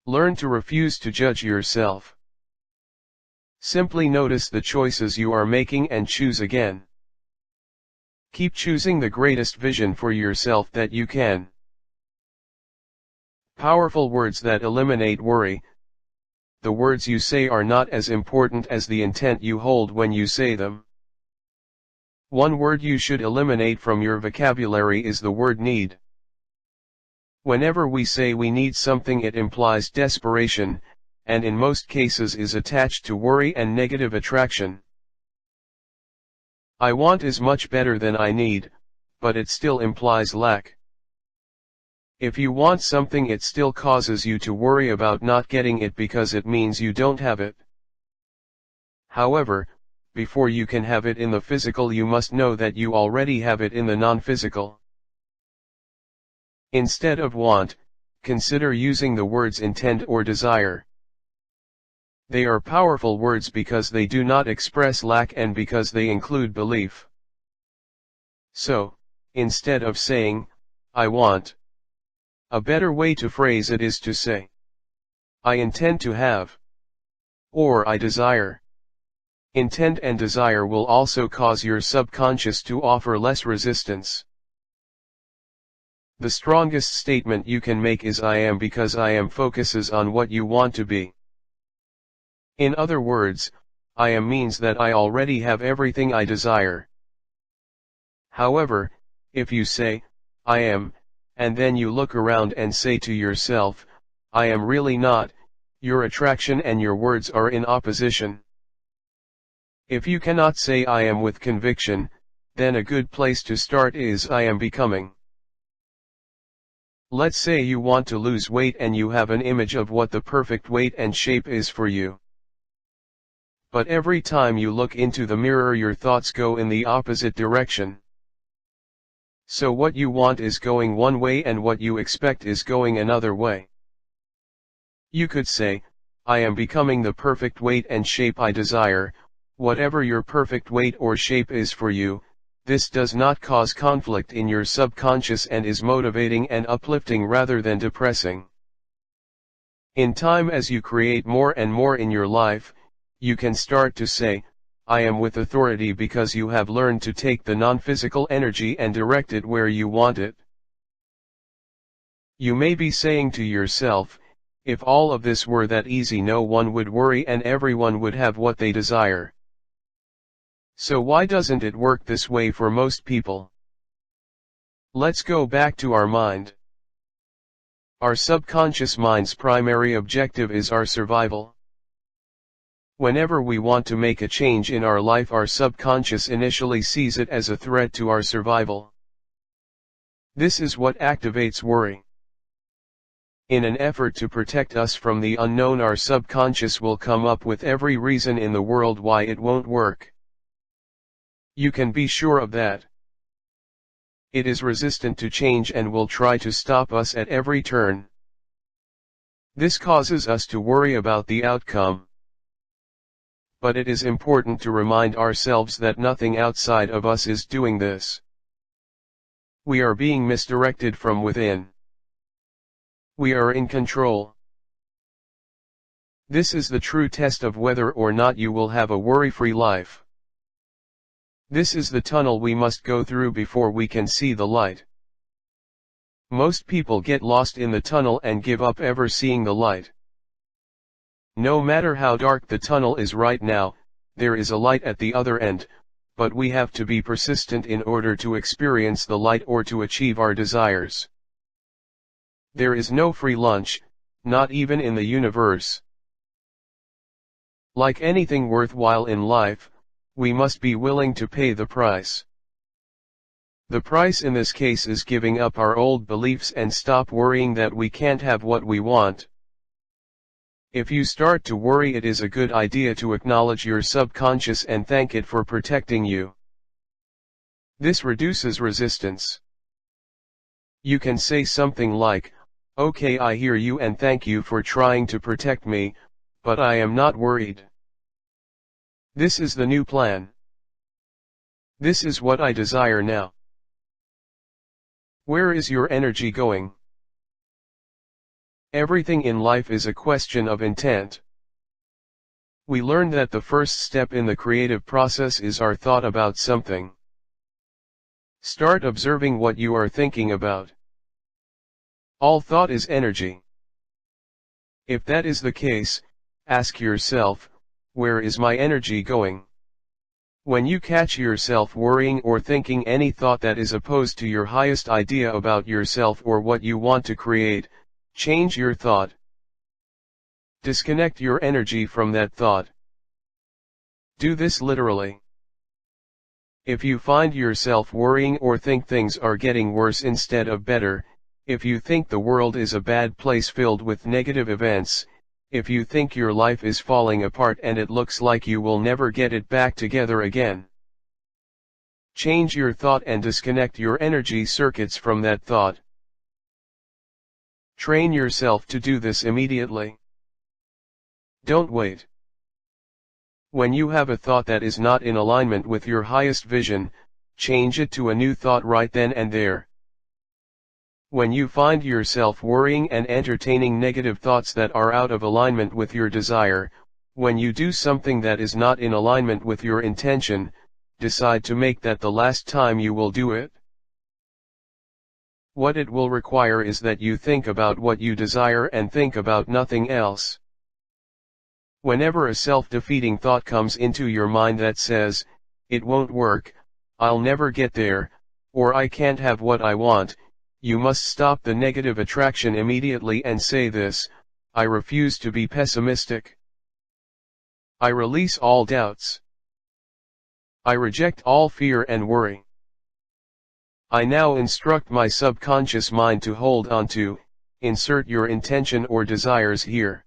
S1: Learn to refuse to judge yourself. Simply notice the choices you are making and choose again. Keep choosing the greatest vision for yourself that you can. Powerful words that eliminate worry. The words you say are not as important as the intent you hold when you say them. One word you should eliminate from your vocabulary is the word need. Whenever we say we need something, it implies desperation, and in most cases is attached to worry and negative attraction. I want is much better than I need, but it still implies lack. If you want something, it still causes you to worry about not getting it because it means you don't have it. However, before you can have it in the physical, you must know that you already have it in the non-physical. Instead of want, consider using the words intend or desire. They are powerful words because they do not express lack and because they include belief. So, instead of saying, I want, a better way to phrase it is to say, I intend to have, or I desire. Intend and desire will also cause your subconscious to offer less resistance. The strongest statement you can make is I am, because I am focuses on what you want to be. In other words, I am means that I already have everything I desire. However, if you say, I am, and then you look around and say to yourself, I am really not, your attraction and your words are in opposition. If you cannot say I am with conviction, then a good place to start is I am becoming. Let's say you want to lose weight and you have an image of what the perfect weight and shape is for you. But every time you look into the mirror, your thoughts go in the opposite direction. So what you want is going one way and what you expect is going another way. You could say, I am becoming the perfect weight and shape I desire. Whatever your perfect weight or shape is for you, this does not cause conflict in your subconscious and is motivating and uplifting rather than depressing. In time, as you create more and more in your life, you can start to say, I am with authority, because you have learned to take the non-physical energy and direct it where you want it. You may be saying to yourself, if all of this were that easy, no one would worry and everyone would have what they desire. So why doesn't it work this way for most people? Let's go back to our mind. Our subconscious mind's primary objective is our survival. Whenever we want to make a change in our life, our subconscious initially sees it as a threat to our survival. This is what activates worry. In an effort to protect us from the unknown, our subconscious will come up with every reason in the world why it won't work. You can be sure of that. It is resistant to change and will try to stop us at every turn. This causes us to worry about the outcome. But it is important to remind ourselves that nothing outside of us is doing this. We are being misdirected from within. We are in control. This is the true test of whether or not you will have a worry-free life. This is the tunnel we must go through before we can see the light. Most people get lost in the tunnel and give up ever seeing the light. No matter how dark the tunnel is right now, there is a light at the other end, but we have to be persistent in order to experience the light or to achieve our desires. There is no free lunch, not even in the universe. Like anything worthwhile in life, we must be willing to pay the price. The price in this case is giving up our old beliefs and stop worrying that we can't have what we want. If you start to worry, it is a good idea to acknowledge your subconscious and thank it for protecting you. This reduces resistance. You can say something like, "Okay, I hear you and thank you for trying to protect me, but I am not worried. This is the new plan. This is what I desire now." Where is your energy going? Everything in life is a question of intent. We learned that the first step in the creative process is our thought about something. Start observing what you are thinking about. All thought is energy. If that is the case, ask yourself, where is my energy going? When you catch yourself worrying or thinking any thought that is opposed to your highest idea about yourself or what you want to create, change your thought. Disconnect your energy from that thought. Do this literally. If you find yourself worrying or think things are getting worse instead of better, if you think the world is a bad place filled with negative events, if you think your life is falling apart and it looks like you will never get it back together again, change your thought and disconnect your energy circuits from that thought. Train yourself to do this immediately. Don't wait. When you have a thought that is not in alignment with your highest vision, change it to a new thought right then and there. When you find yourself worrying and entertaining negative thoughts that are out of alignment with your desire, when you do something that is not in alignment with your intention, decide to make that the last time you will do it. What it will require is that you think about what you desire and think about nothing else. Whenever a self-defeating thought comes into your mind that says, "It won't work, I'll never get there," or "I can't have what I want," you must stop the negative attraction immediately and say this: "I refuse to be pessimistic. I release all doubts. I reject all fear and worry. I now instruct my subconscious mind to hold on to." Insert your intention or desires here.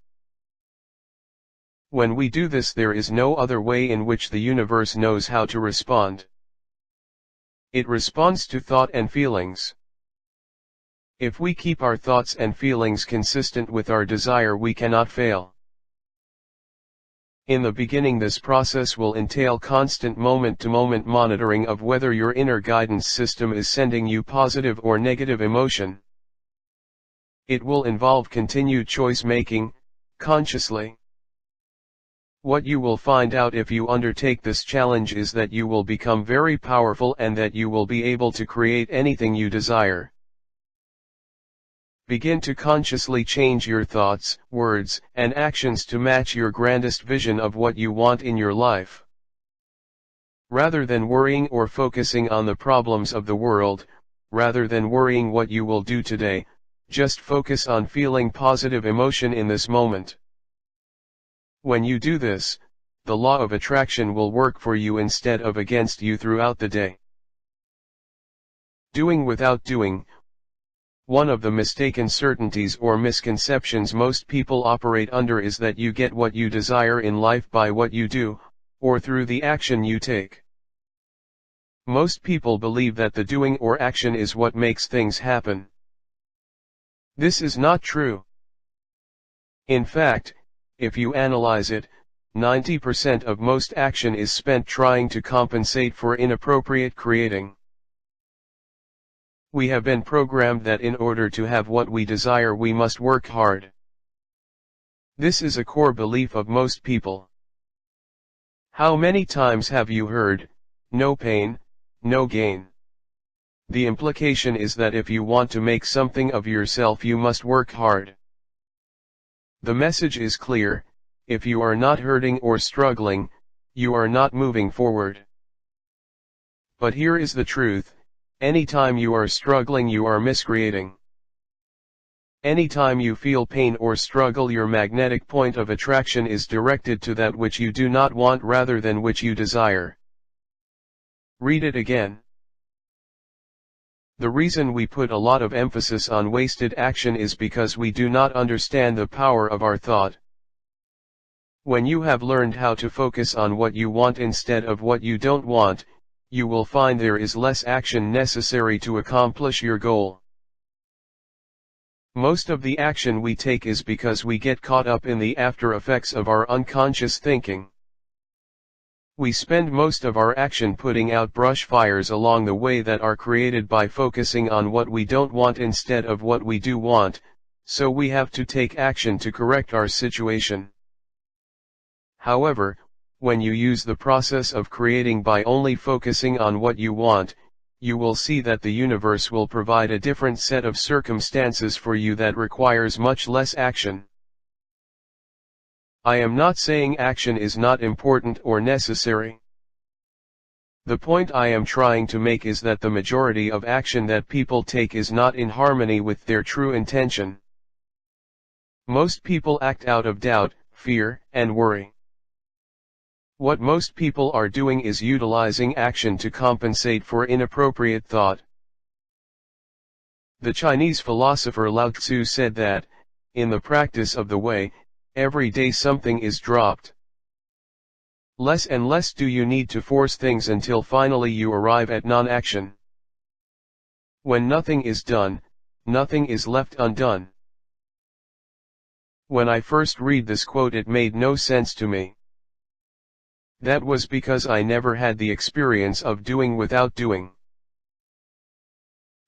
S1: When we do this, there is no other way in which the universe knows how to respond. It responds to thought and feelings. If we keep our thoughts and feelings consistent with our desire, we cannot fail. In the beginning, this process will entail constant moment-to-moment monitoring of whether your inner guidance system is sending you positive or negative emotion. It will involve continued choice making, consciously. What you will find out if you undertake this challenge is that you will become very powerful and that you will be able to create anything you desire. Begin to consciously change your thoughts, words, and actions to match your grandest vision of what you want in your life. Rather than worrying or focusing on the problems of the world, rather than worrying what you will do today, just focus on feeling positive emotion in this moment. When you do this, the law of attraction will work for you instead of against you throughout the day. Doing without doing. One of the mistaken certainties or misconceptions most people operate under is that you get what you desire in life by what you do, or through the action you take. Most people believe that the doing or action is what makes things happen. This is not true. In fact, if you analyze it, 90% of most action is spent trying to compensate for inappropriate creating. We have been programmed that in order to have what we desire we must work hard. This is a core belief of most people. How many times have you heard, "No pain, no gain"? The implication is that if you want to make something of yourself you must work hard. The message is clear: if you are not hurting or struggling, you are not moving forward. But here is the truth: anytime you are struggling you are miscreating. Anytime you feel pain or struggle your magnetic point of attraction is directed to that which you do not want rather than which you desire. Read it again. The reason we put a lot of emphasis on wasted action is because we do not understand the power of our thought. When you have learned how to focus on what you want instead of what you don't want, you will find there is less action necessary to accomplish your goal. Most of the action we take is because we get caught up in the after effects of our unconscious thinking. We spend most of our action putting out brush fires along the way that are created by focusing on what we don't want instead of what we do want, so we have to take action to correct our situation. However, when you use the process of creating by only focusing on what you want, you will see that the universe will provide a different set of circumstances for you that requires much less action. I am not saying action is not important or necessary. The point I am trying to make is that the majority of action that people take is not in harmony with their true intention. Most people act out of doubt, fear, and worry. What most people are doing is utilizing action to compensate for inappropriate thought. The Chinese philosopher Lao Tzu said that, in the practice of the way, every day something is dropped. Less and less do you need to force things until finally you arrive at non-action. When nothing is done, nothing is left undone. When I first read this quote it made no sense to me. That was because I never had the experience of doing without doing.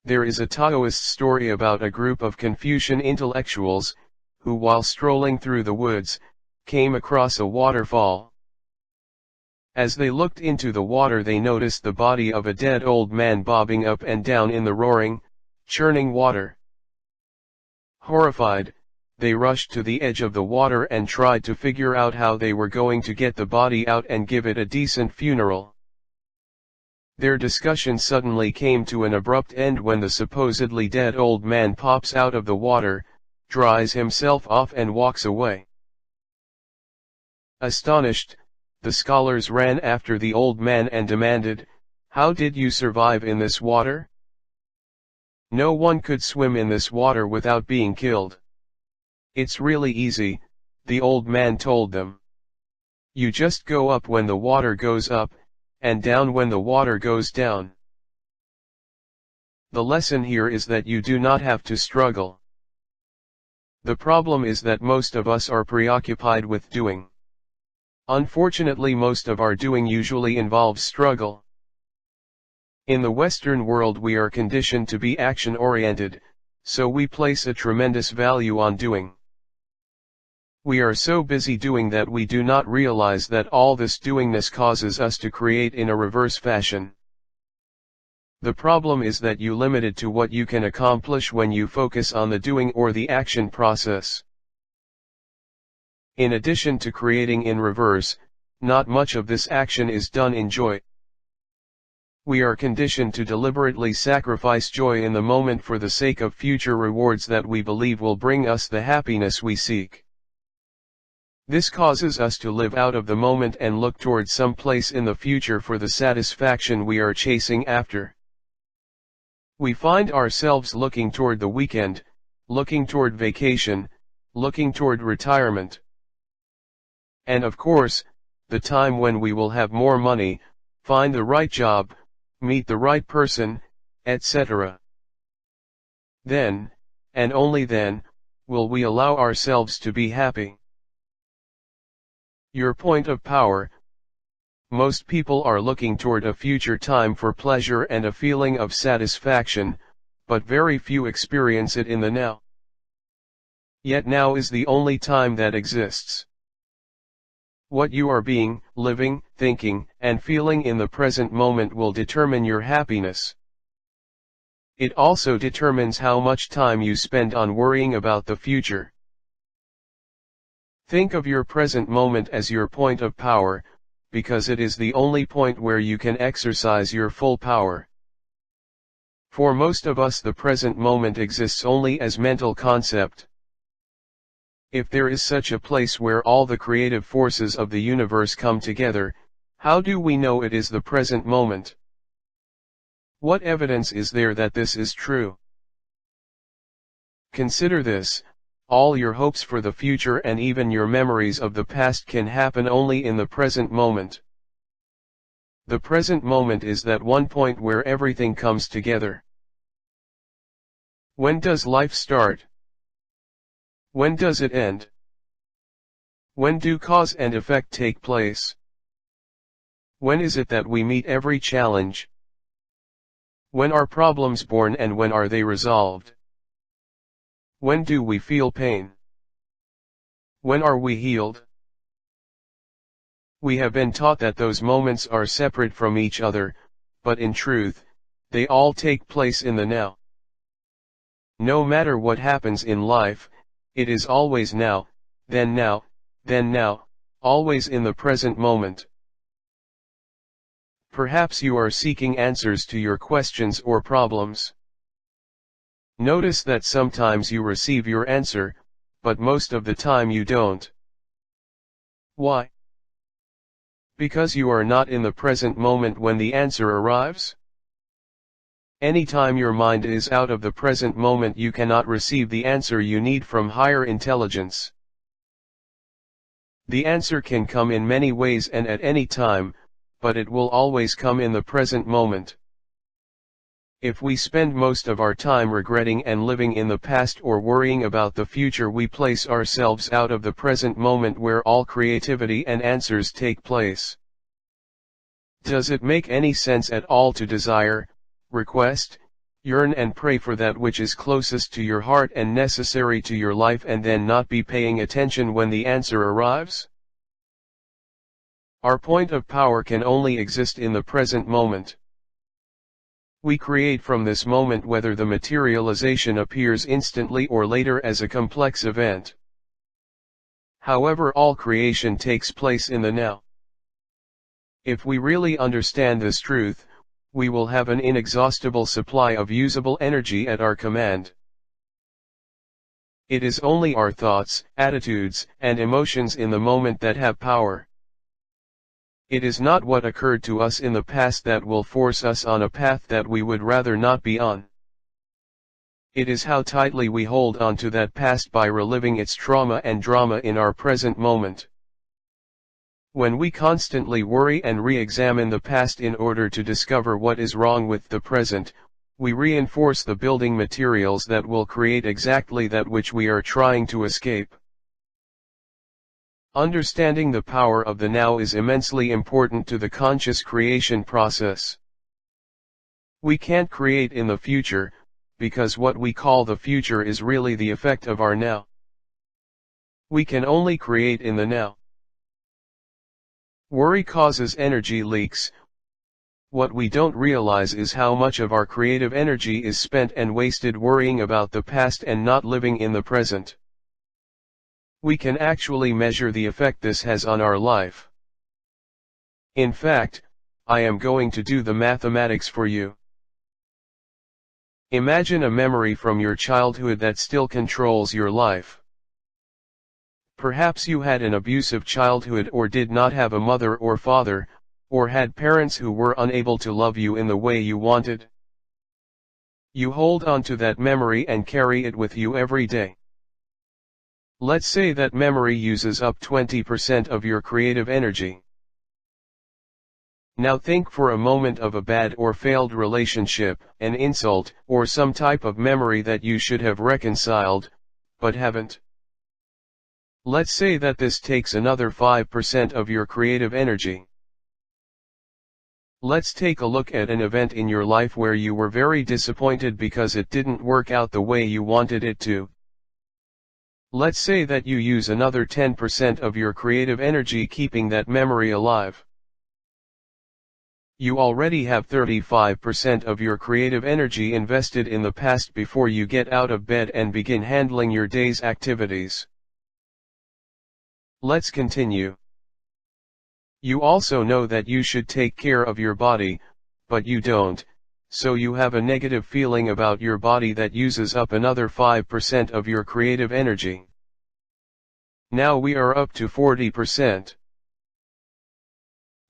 S1: There is a Taoist story about a group of Confucian intellectuals, who while strolling through the woods, came across a waterfall. As they looked into the water they noticed the body of a dead old man bobbing up and down in the roaring, churning water. Horrified, they rushed to the edge of the water and tried to figure out how they were going to get the body out and give it a decent funeral. Their discussion suddenly came to an abrupt end when the supposedly dead old man pops out of the water, dries himself off and walks away. Astonished, the scholars ran after the old man and demanded, "How did you survive in this water?" "No one could swim in this water without being killed. It's really easy," the old man told them. "You just go up when the water goes up, and down when the water goes down." The lesson here is that you do not have to struggle. The problem is that most of us are preoccupied with doing. Unfortunately, most of our doing usually involves struggle. In the Western world we are conditioned to be action-oriented, so we place a tremendous value on doing. We are so busy doing that we do not realize that all this doingness causes us to create in a reverse fashion. The problem is that you limited to what you can accomplish when you focus on the doing or the action process. In addition to creating in reverse, not much of this action is done in joy. We are conditioned to deliberately sacrifice joy in the moment for the sake of future rewards that we believe will bring us the happiness we seek. This causes us to live out of the moment and look toward some place in the future for the satisfaction we are chasing after. We find ourselves looking toward the weekend, looking toward vacation, looking toward retirement. And of course, the time when we will have more money, find the right job, meet the right person, etc. Then, and only then, will we allow ourselves to be happy. Your point of power. Most people are looking toward a future time for pleasure and a feeling of satisfaction, but very few experience it in the now. Yet now is the only time that exists. What you are being, living, thinking, and feeling in the present moment will determine your happiness. It also determines how much time you spend on worrying about the future. Think of your present moment as your point of power, because it is the only point where you can exercise your full power. For most of us, the present moment exists only as mental concept. If there is such a place where all the creative forces of the universe come together, how do we know it is the present moment? What evidence is there that this is true? Consider this: all your hopes for the future and even your memories of the past can happen only in the present moment. The present moment is that one point where everything comes together. When does life start? When does it end? When do cause and effect take place? When is it that we meet every challenge? When are problems born and when are they resolved? When do we feel pain? When are we healed? We have been taught that those moments are separate from each other, but in truth, they all take place in the now. No matter what happens in life, it is always now, then now, always in the present moment. Perhaps you are seeking answers to your questions or problems. Notice that sometimes you receive your answer, but most of the time you don't. Why? Because you are not in the present moment when the answer arrives? Anytime your mind is out of the present moment, you cannot receive the answer you need from higher intelligence. The answer can come in many ways and at any time, but it will always come in the present moment. If we spend most of our time regretting and living in the past or worrying about the future, we place ourselves out of the present moment where all creativity and answers take place. Does it make any sense at all to desire, request, yearn and pray for that which is closest to your heart and necessary to your life and then not be paying attention when the answer arrives? Our point of power can only exist in the present moment. We create from this moment whether the materialization appears instantly or later as a complex event. However, all creation takes place in the now. If we really understand this truth, we will have an inexhaustible supply of usable energy at our command. It is only our thoughts, attitudes, and emotions in the moment that have power. It is not what occurred to us in the past that will force us on a path that we would rather not be on. It is how tightly we hold on to that past by reliving its trauma and drama in our present moment. When we constantly worry and re-examine the past in order to discover what is wrong with the present, we reinforce the building materials that will create exactly that which we are trying to escape. Understanding the power of the now is immensely important to the conscious creation process. We can't create in the future, because what we call the future is really the effect of our now. We can only create in the now. Worry causes energy leaks. What we don't realize is how much of our creative energy is spent and wasted worrying about the past and not living in the present. We can actually measure the effect this has on our life. In fact, I am going to do the mathematics for you. Imagine a memory from your childhood that still controls your life. Perhaps you had an abusive childhood or did not have a mother or father, or had parents who were unable to love you in the way you wanted. You hold on to that memory and carry it with you every day. Let's say that memory uses up 20% of your creative energy. Now think for a moment of a bad or failed relationship, an insult, or some type of memory that you should have reconciled, but haven't. Let's say that this takes another 5% of your creative energy. Let's take a look at an event in your life where you were very disappointed because it didn't work out the way you wanted it to. Let's say that you use another 10% of your creative energy keeping that memory alive. You already have 35% of your creative energy invested in the past before you get out of bed and begin handling your day's activities. Let's continue. You also know that you should take care of your body, but you don't, so you have a negative feeling about your body that uses up another 5% of your creative energy. Now we are up to 40%.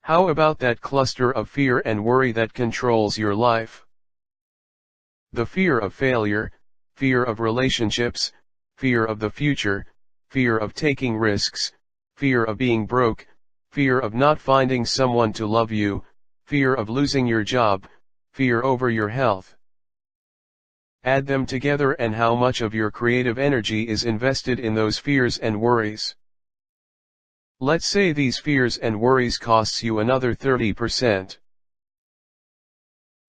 S1: How about that cluster of fear and worry that controls your life? The fear of failure, fear of relationships, fear of the future, fear of taking risks, fear of being broke, fear of not finding someone to love you, fear of losing your job, fear over your health. Add them together and how much of your creative energy is invested in those fears and worries. Let's say these fears and worries costs you another 30%.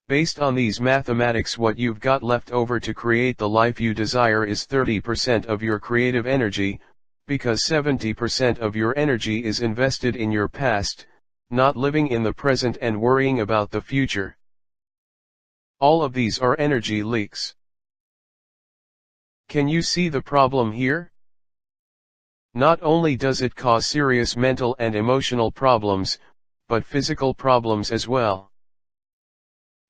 S1: Based on these mathematics, what you've got left over to create the life you desire is 30% of your creative energy, because 70% of your energy is invested in your past, not living in the present and worrying about the future. All of these are energy leaks. Can you see the problem here? Not only does it cause serious mental and emotional problems, but physical problems as well.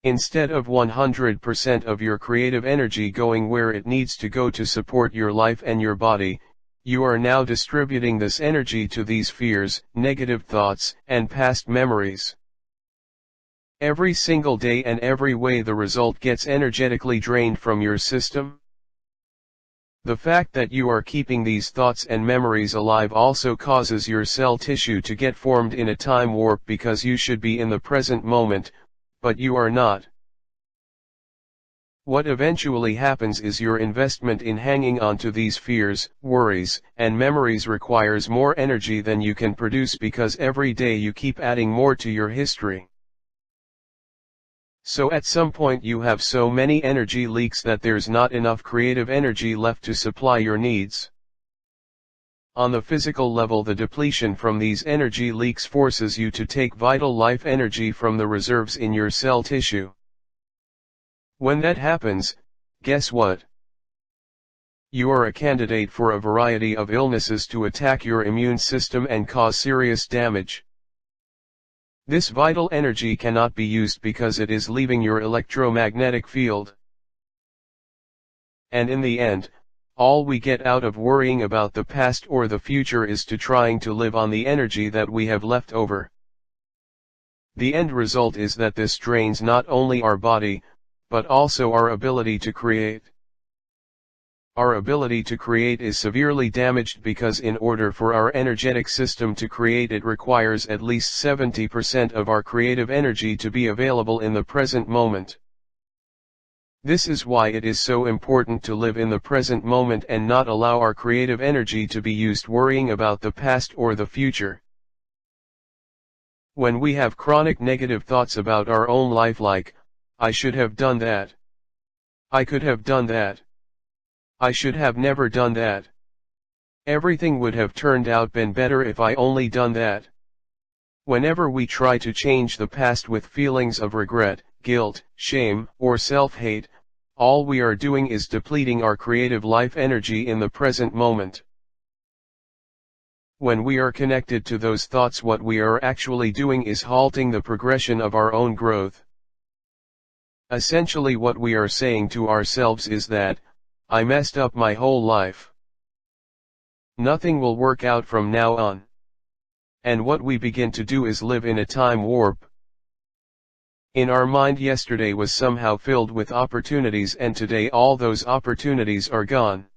S1: Instead of 100% of your creative energy going where it needs to go to support your life and your body, you are now distributing this energy to these fears, negative thoughts, and past memories. Every single day and every way the result gets energetically drained from your system. The fact that you are keeping these thoughts and memories alive also causes your cell tissue to get formed in a time warp because you should be in the present moment, but you are not. What eventually happens is your investment in hanging on to these fears, worries, and memories requires more energy than you can produce because every day you keep adding more to your history. So at some point you have so many energy leaks that there's not enough creative energy left to supply your needs. On the physical level, the depletion from these energy leaks forces you to take vital life energy from the reserves in your cell tissue. When that happens, guess what? You are a candidate for a variety of illnesses to attack your immune system and cause serious damage. This vital energy cannot be used because it is leaving your electromagnetic field. And in the end, all we get out of worrying about the past or the future is to trying to live on the energy that we have left over. The end result is that this drains not only our body, but also our ability to create. Our ability to create is severely damaged because in order for our energetic system to create, it requires at least 70% of our creative energy to be available in the present moment. This is why it is so important to live in the present moment and not allow our creative energy to be used worrying about the past or the future. When we have chronic negative thoughts about our own life like, I should have done that. I could have done that. I should have never done that. Everything would have turned out been better if I only done that. Whenever we try to change the past with feelings of regret, guilt, shame, or self-hate, all we are doing is depleting our creative life energy in the present moment. When we are connected to those thoughts, what we are actually doing is halting the progression of our own growth. Essentially, what we are saying to ourselves is that, I messed up my whole life. Nothing will work out from now on. And what we begin to do is live in a time warp. In our mind yesterday was somehow filled with opportunities, and today all those opportunities are gone.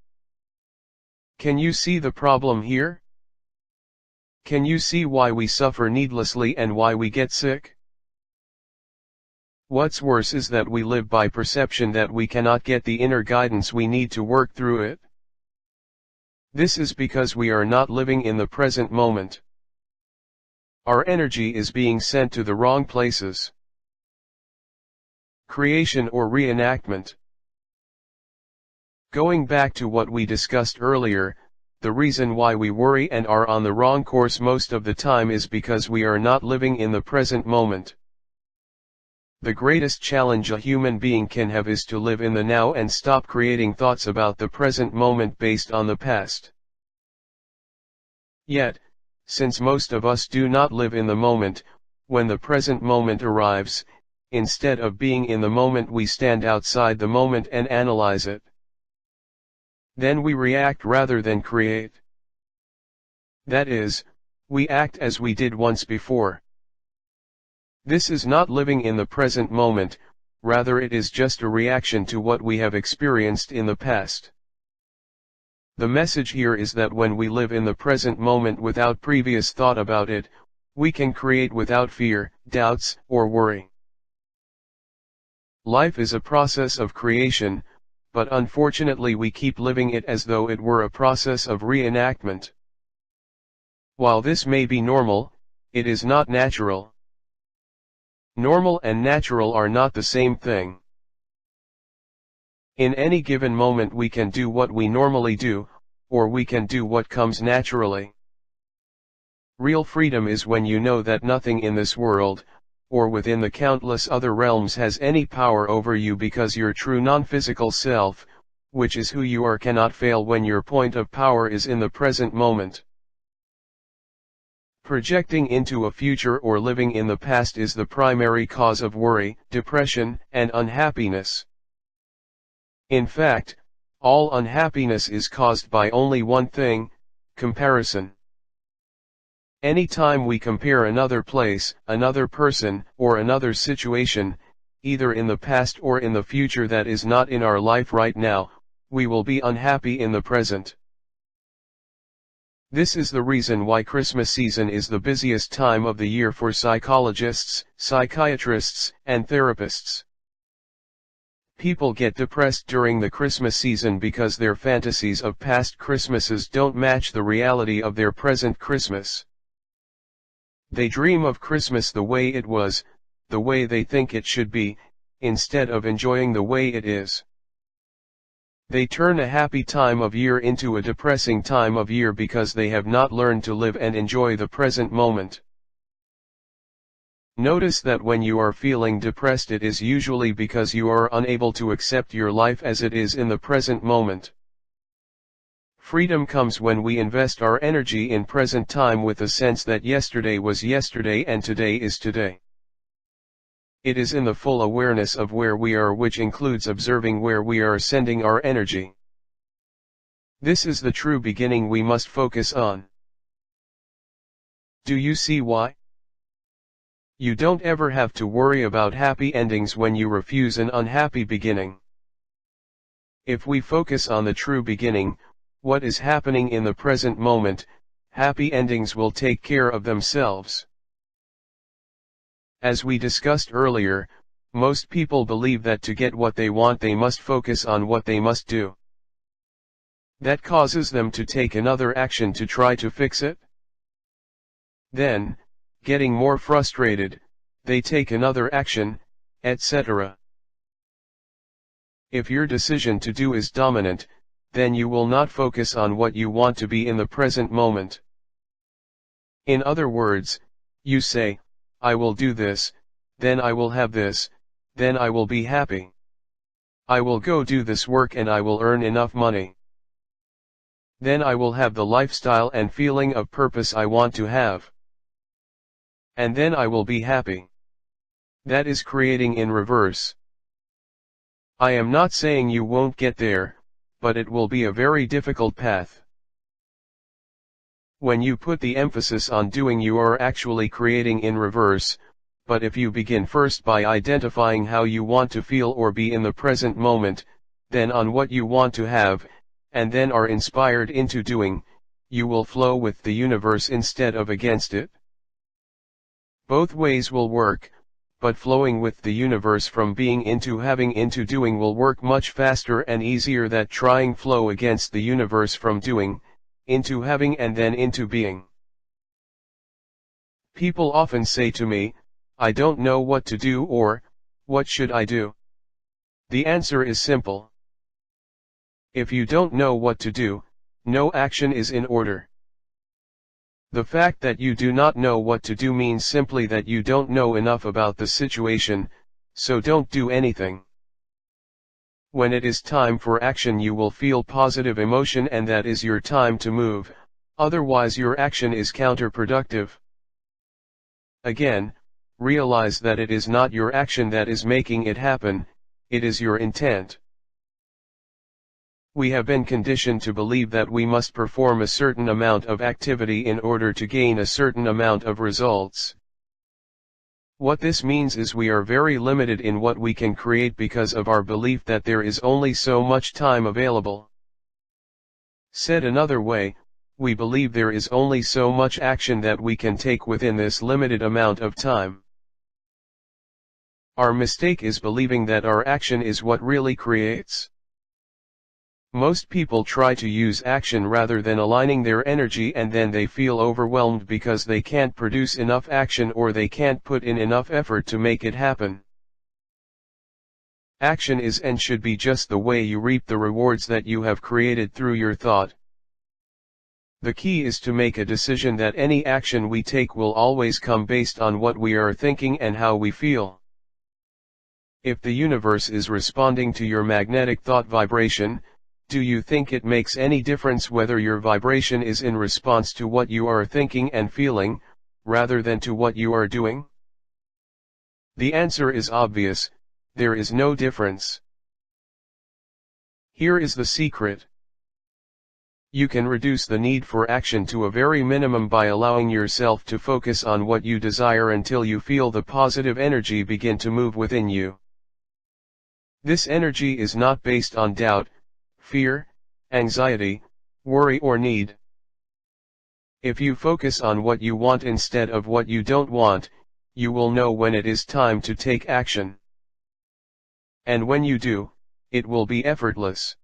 S1: Can you see the problem here? Can you see why we suffer needlessly and why we get sick? What's worse is that we live by perception that we cannot get the inner guidance we need to work through it. This is because we are not living in the present moment. Our energy is being sent to the wrong places. Creation or reenactment. Going back to what we discussed earlier, the reason why we worry and are on the wrong course most of the time is because we are not living in the present moment. The greatest challenge a human being can have is to live in the now and stop creating thoughts about the present moment based on the past. Yet, since most of us do not live in the moment, when the present moment arrives, instead of being in the moment we stand outside the moment and analyze it. Then we react rather than create. That is, we act as we did once before. This is not living in the present moment, rather it is just a reaction to what we have experienced in the past. The message here is that when we live in the present moment without previous thought about it, we can create without fear, doubts, or worry. Life is a process of creation, but unfortunately we keep living it as though it were a process of reenactment. While this may be normal, it is not natural. Normal and natural are not the same thing. In any given moment we can do what we normally do, or we can do what comes naturally. Real freedom is when you know that nothing in this world, or within the countless other realms has any power over you because your true non-physical self, which is who you are, cannot fail when your point of power is in the present moment. Projecting into a future or living in the past is the primary cause of worry, depression, and unhappiness. In fact, all unhappiness is caused by only one thing: comparison. Anytime we compare another place, another person, or another situation, either in the past or in the future that is not in our life right now, we will be unhappy in the present. This is the reason why Christmas season is the busiest time of the year for psychologists, psychiatrists, and therapists. People get depressed during the Christmas season because their fantasies of past Christmases don't match the reality of their present Christmas. They dream of Christmas the way it was, the way they think it should be, instead of enjoying the way it is. They turn a happy time of year into a depressing time of year because they have not learned to live and enjoy the present moment. Notice that when you are feeling depressed, it is usually because you are unable to accept your life as it is in the present moment. Freedom comes when we invest our energy in present time with a sense that yesterday was yesterday and today is today. It is in the full awareness of where we are, which includes observing where we are sending our energy. This is the true beginning we must focus on. Do you see why? You don't ever have to worry about happy endings when you refuse an unhappy beginning. If we focus on the true beginning, what is happening in the present moment, happy endings will take care of themselves. As we discussed earlier, most people believe that to get what they want they must focus on what they must do. That causes them to take another action to try to fix it. Then, getting more frustrated, they take another action, etc. If your decision to do is dominant, then you will not focus on what you want to be in the present moment. In other words, you say, I will do this, then I will have this, then I will be happy. I will go do this work and I will earn enough money. Then I will have the lifestyle and feeling of purpose I want to have. And then I will be happy. That is creating in reverse. I am not saying you won't get there, but it will be a very difficult path. When you put the emphasis on doing, you are actually creating in reverse, but if you begin first by identifying how you want to feel or be in the present moment, then on what you want to have, and then are inspired into doing, you will flow with the universe instead of against it. Both ways will work, but flowing with the universe from being into having into doing will work much faster and easier than trying flow against the universe from doing, into having and then into being. People often say to me, I don't know what to do, or, what should I do? The answer is simple. If you don't know what to do, no action is in order. The fact that you do not know what to do means simply that you don't know enough about the situation, so don't do anything. When it is time for action, you will feel positive emotion, and that is your time to move, otherwise your action is counterproductive. Again, realize that it is not your action that is making it happen, it is your intent. We have been conditioned to believe that we must perform a certain amount of activity in order to gain a certain amount of results. What this means is we are very limited in what we can create because of our belief that there is only so much time available. Said another way, we believe there is only so much action that we can take within this limited amount of time. Our mistake is believing that our action is what really creates. Most people try to use action rather than aligning their energy, and then they feel overwhelmed because they can't produce enough action or they can't put in enough effort to make it happen. Action is and should be just the way you reap the rewards that you have created through your thought. The key is to make a decision that any action we take will always come based on what we are thinking and how we feel. If the universe is responding to your magnetic thought vibration, do you think it makes any difference whether your vibration is in response to what you are thinking and feeling, rather than to what you are doing? The answer is obvious, there is no difference. Here is the secret. You can reduce the need for action to a very minimum by allowing yourself to focus on what you desire until you feel the positive energy begin to move within you. This energy is not based on doubt, fear, anxiety, worry or need. If you focus on what you want instead of what you don't want, you will know when it is time to take action. And when you do, it will be effortless.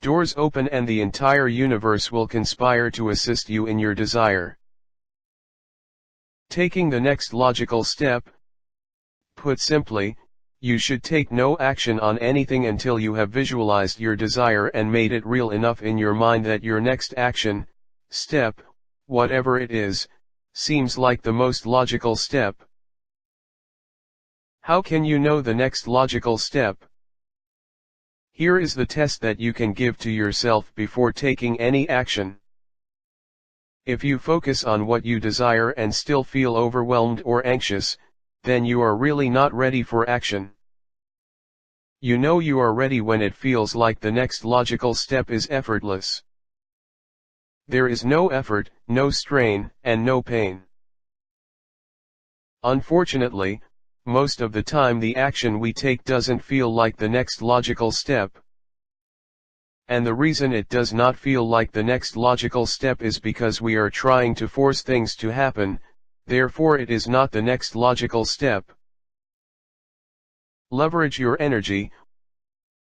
S1: Doors open and the entire universe will conspire to assist you in your desire. Taking the next logical step. Put simply, you should take no action on anything until you have visualized your desire and made it real enough in your mind that your next action, step, whatever it is, seems like the most logical step. How can you know the next logical step? Here is the test that you can give to yourself before taking any action. If you focus on what you desire and still feel overwhelmed or anxious, then you are really not ready for action. You know you are ready when it feels like the next logical step is effortless. There is no effort, no strain, and no pain. Unfortunately, most of the time the action we take doesn't feel like the next logical step. And the reason it does not feel like the next logical step is because we are trying to force things to happen, therefore it is not the next logical step. Leverage your energy.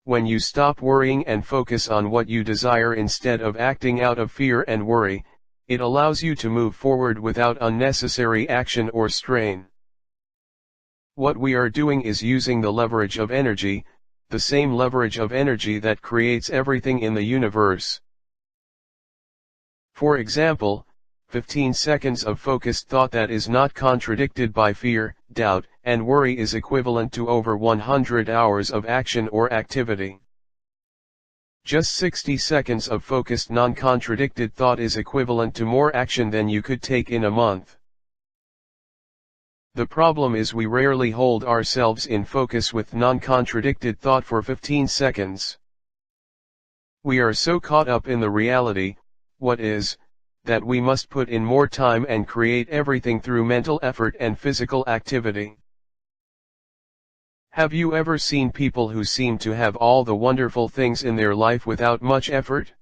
S1: When you stop worrying and focus on what you desire instead of acting out of fear and worry, it allows you to move forward without unnecessary action or strain. What we are doing is using the leverage of energy, the same leverage of energy that creates everything in the universe. For example, 15 seconds of focused thought that is not contradicted by fear, doubt, and worry is equivalent to over 100 hours of action or activity. Just 60 seconds of focused non-contradicted thought is equivalent to more action than you could take in a month. The problem is we rarely hold ourselves in focus with non-contradicted thought for 15 seconds. We are so caught up in the reality, what is, that we must put in more time and create everything through mental effort and physical activity. Have you ever seen people who seem to have all the wonderful things in their life without much effort?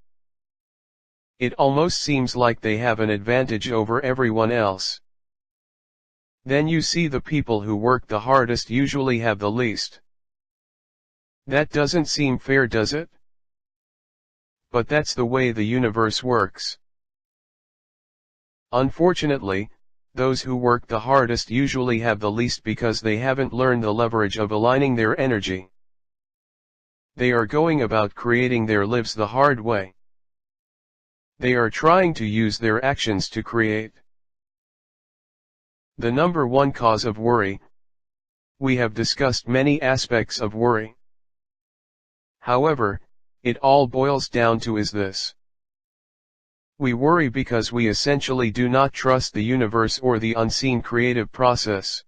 S1: It almost seems like they have an advantage over everyone else. Then you see the people who work the hardest usually have the least. That doesn't seem fair, does it? But that's the way the universe works. Unfortunately, those who work the hardest usually have the least because they haven't learned the leverage of aligning their energy. They are going about creating their lives the hard way. They are trying to use their actions to create. The number one cause of worry. We have discussed many aspects of worry. However, it all boils down to is this. We worry because we essentially do not trust the universe or the unseen creative process.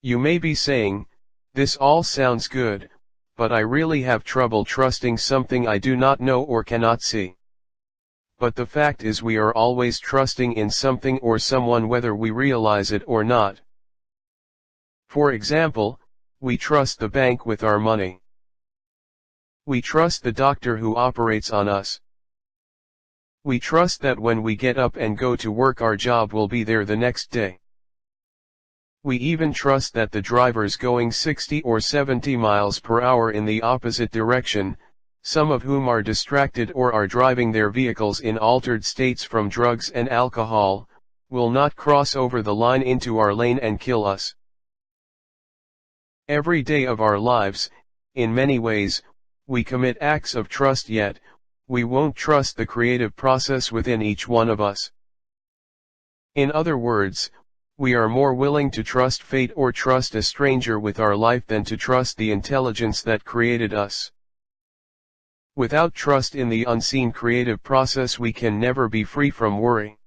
S1: You may be saying, this all sounds good, but I really have trouble trusting something I do not know or cannot see. But the fact is we are always trusting in something or someone whether we realize it or not. For example, we trust the bank with our money. We trust the doctor who operates on us. We trust that when we get up and go to work our job will be there the next day. We even trust that the drivers going 60 or 70 miles per hour in the opposite direction, some of whom are distracted or are driving their vehicles in altered states from drugs and alcohol, will not cross over the line into our lane and kill us. Every day of our lives, in many ways, we commit acts of trust, yet we won't trust the creative process within each one of us. In other words, we are more willing to trust fate or trust a stranger with our life than to trust the intelligence that created us. Without trust in the unseen creative process, we can never be free from worry.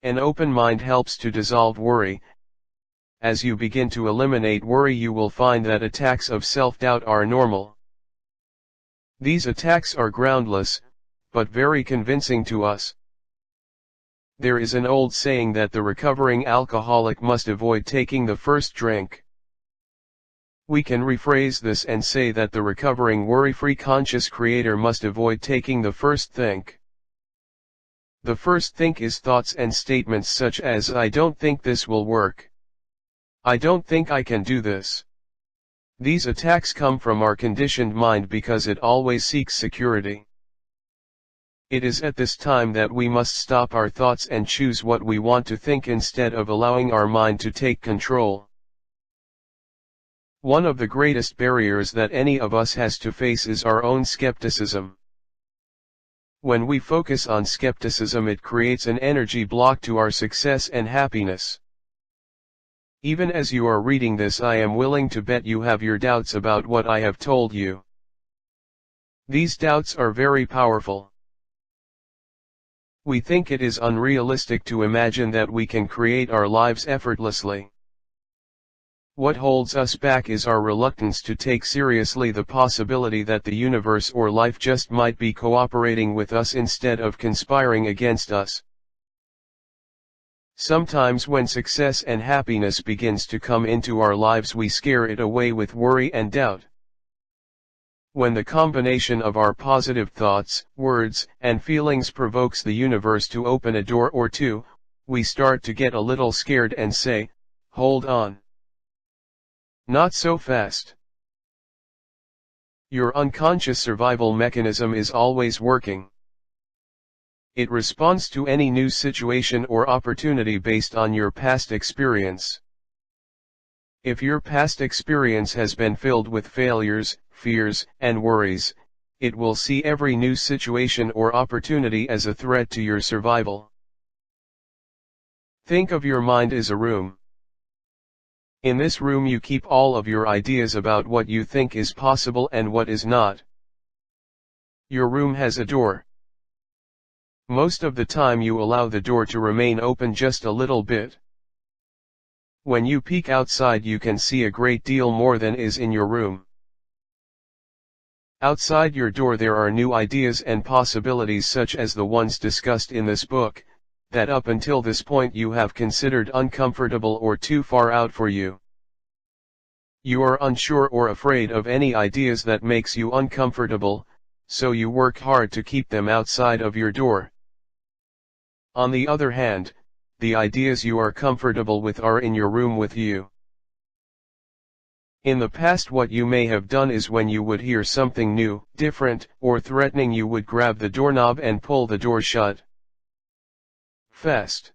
S1: An open mind helps to dissolve worry. As you begin to eliminate worry, you will find that attacks of self-doubt are normal. These attacks are groundless, but very convincing to us. There is an old saying that the recovering alcoholic must avoid taking the first drink. We can rephrase this and say that the recovering worry-free conscious creator must avoid taking the first think. The first think is thoughts and statements such as I don't think this will work. I don't think I can do this. These attacks come from our conditioned mind because it always seeks security. It is at this time that we must stop our thoughts and choose what we want to think instead of allowing our mind to take control. One of the greatest barriers that any of us has to face is our own skepticism. When we focus on skepticism, it creates an energy block to our success and happiness. Even as you are reading this, I am willing to bet you have your doubts about what I have told you. These doubts are very powerful. We think it is unrealistic to imagine that we can create our lives effortlessly. What holds us back is our reluctance to take seriously the possibility that the universe or life just might be cooperating with us instead of conspiring against us. Sometimes when success and happiness begins to come into our lives, we scare it away with worry and doubt. When the combination of our positive thoughts, words, and feelings provokes the universe to open a door or two, we start to get a little scared and say, "Hold on. Not so fast." Your unconscious survival mechanism is always working. It responds to any new situation or opportunity based on your past experience. If your past experience has been filled with failures, fears, and worries, it will see every new situation or opportunity as a threat to your survival. Think of your mind as a room. In this room you keep all of your ideas about what you think is possible and what is not. Your room has a door. Most of the time you allow the door to remain open just a little bit. When you peek outside, you can see a great deal more than is in your room. Outside your door there are new ideas and possibilities such as the ones discussed in this book, that up until this point you have considered uncomfortable or too far out for you. You are unsure or afraid of any ideas that makes you uncomfortable, so you work hard to keep them outside of your door. On the other hand, the ideas you are comfortable with are in your room with you. In the past, what you may have done is when you would hear something new, different, or threatening, you would grab the doorknob and pull the door shut. Fast.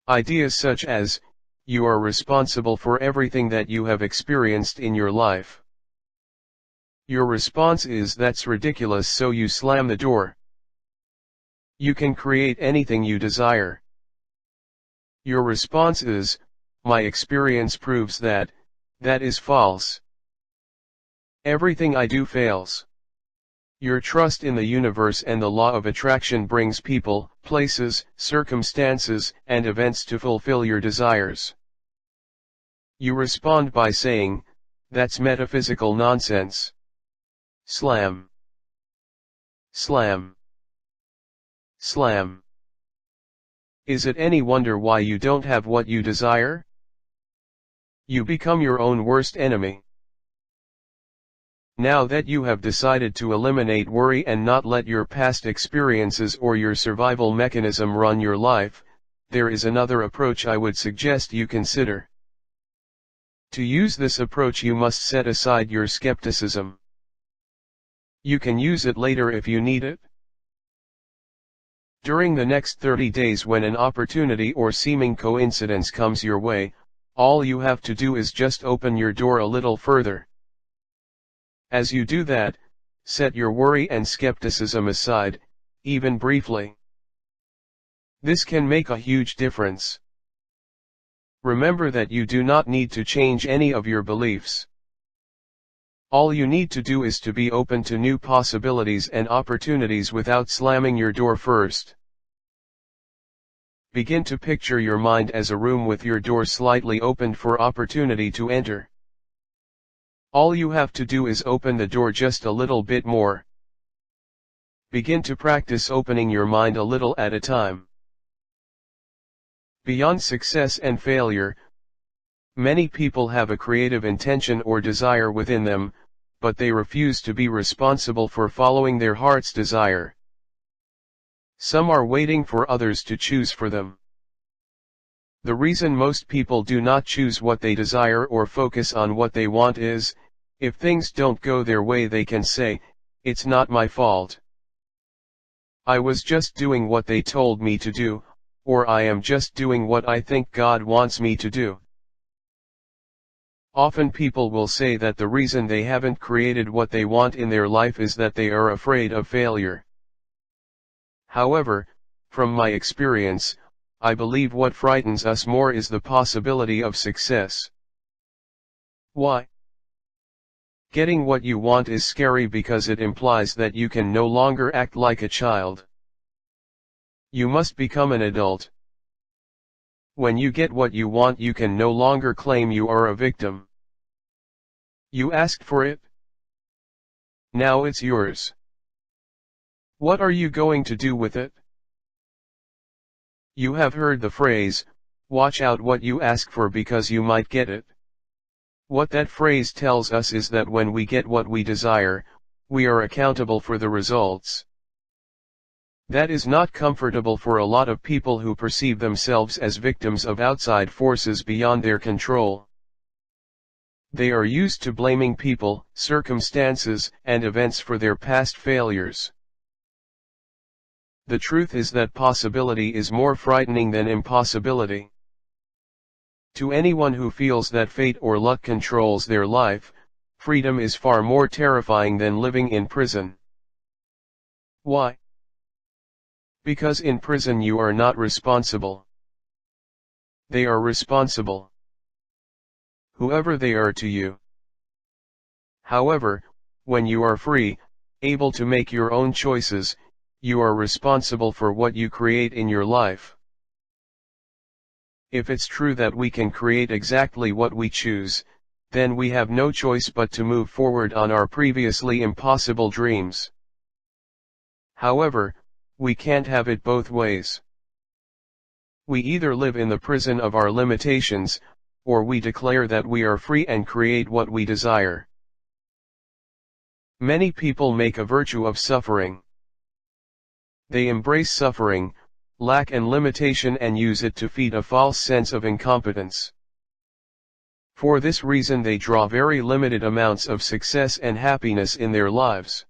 S1: Ideas such as, you are responsible for everything that you have experienced in your life. Your response is, that's ridiculous, so you slam the door. You can create anything you desire. Your response is, my experience proves that is false. Everything I do fails. Your trust in the universe and the law of attraction brings people, places, circumstances, and events to fulfill your desires. You respond by saying, that's metaphysical nonsense. Slam. Slam. Slam. Is it any wonder why you don't have what you desire? You become your own worst enemy. Now that you have decided to eliminate worry and not let your past experiences or your survival mechanism run your life, there is another approach I would suggest you consider. To use this approach, you must set aside your skepticism. You can use it later if you need it. During the next 30 days, when an opportunity or seeming coincidence comes your way, all you have to do is just open your door a little further. As you do that, set your worry and skepticism aside, even briefly. This can make a huge difference. Remember that you do not need to change any of your beliefs. All you need to do is to be open to new possibilities and opportunities without slamming your door first. Begin to picture your mind as a room with your door slightly opened for opportunity to enter. All you have to do is open the door just a little bit more. Begin to practice opening your mind a little at a time. Beyond success and failure, many people have a creative intention or desire within them, but they refuse to be responsible for following their heart's desire. Some are waiting for others to choose for them. The reason most people do not choose what they desire or focus on what they want is, if things don't go their way, they can say, it's not my fault. I was just doing what they told me to do, or I am just doing what I think God wants me to do. Often people will say that the reason they haven't created what they want in their life is that they are afraid of failure. However, from my experience, I believe what frightens us more is the possibility of success. Why? Getting what you want is scary because it implies that you can no longer act like a child. You must become an adult. When you get what you want, you can no longer claim you are a victim. You asked for it. Now it's yours. What are you going to do with it? You have heard the phrase, watch out what you ask for because you might get it. What that phrase tells us is that when we get what we desire, we are accountable for the results. That is not comfortable for a lot of people who perceive themselves as victims of outside forces beyond their control. They are used to blaming people, circumstances, and events for their past failures. The truth is that possibility is more frightening than impossibility. To anyone who feels that fate or luck controls their life, freedom is far more terrifying than living in prison. Why? Because in prison you are not responsible. They are responsible. Whoever they are to you. However, when you are free, able to make your own choices, you are responsible for what you create in your life. If it's true that we can create exactly what we choose, then we have no choice but to move forward on our previously impossible dreams. However, we can't have it both ways. We either live in the prison of our limitations, or we declare that we are free and create what we desire. Many people make a virtue of suffering. They embrace suffering, lack and limitation and use it to feed a false sense of incompetence. For this reason they draw very limited amounts of success and happiness in their lives.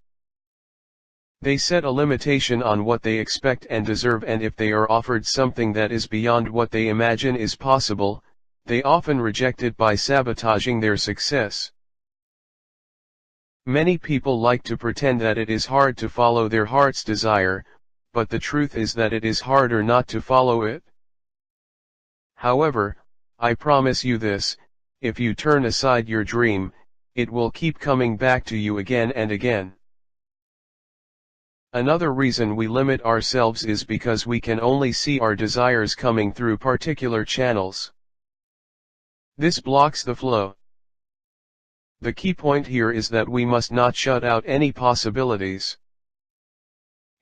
S1: They set a limitation on what they expect and deserve, and if they are offered something that is beyond what they imagine is possible, they often reject it by sabotaging their success. Many people like to pretend that it is hard to follow their heart's desire, but the truth is that it is harder not to follow it. However, I promise you this, if you turn aside your dream, it will keep coming back to you again and again. Another reason we limit ourselves is because we can only see our desires coming through particular channels. This blocks the flow. The key point here is that we must not shut out any possibilities.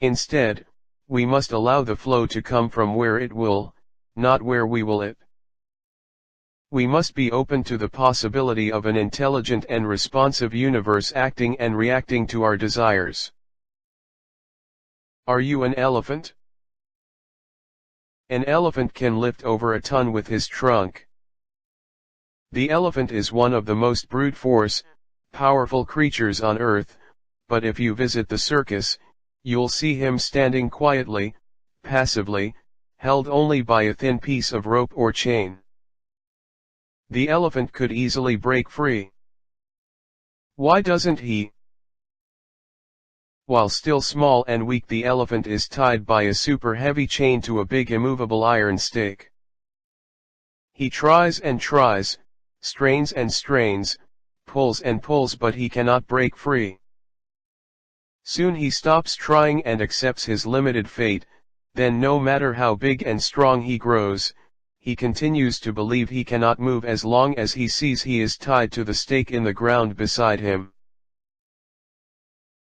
S1: Instead, we must allow the flow to come from where it will, not where we will it. We must be open to the possibility of an intelligent and responsive universe acting and reacting to our desires. Are you an elephant? An elephant can lift over a ton with his trunk. The elephant is one of the most brute force, powerful creatures on earth, but if you visit the circus, you'll see him standing quietly, passively, held only by a thin piece of rope or chain. The elephant could easily break free. Why doesn't he? While still small and weak, the elephant is tied by a super heavy chain to a big immovable iron stake. He tries and tries, strains and strains, pulls and pulls, but he cannot break free. Soon he stops trying and accepts his limited fate. Then no matter how big and strong he grows, he continues to believe he cannot move as long as he sees he is tied to the stake in the ground beside him.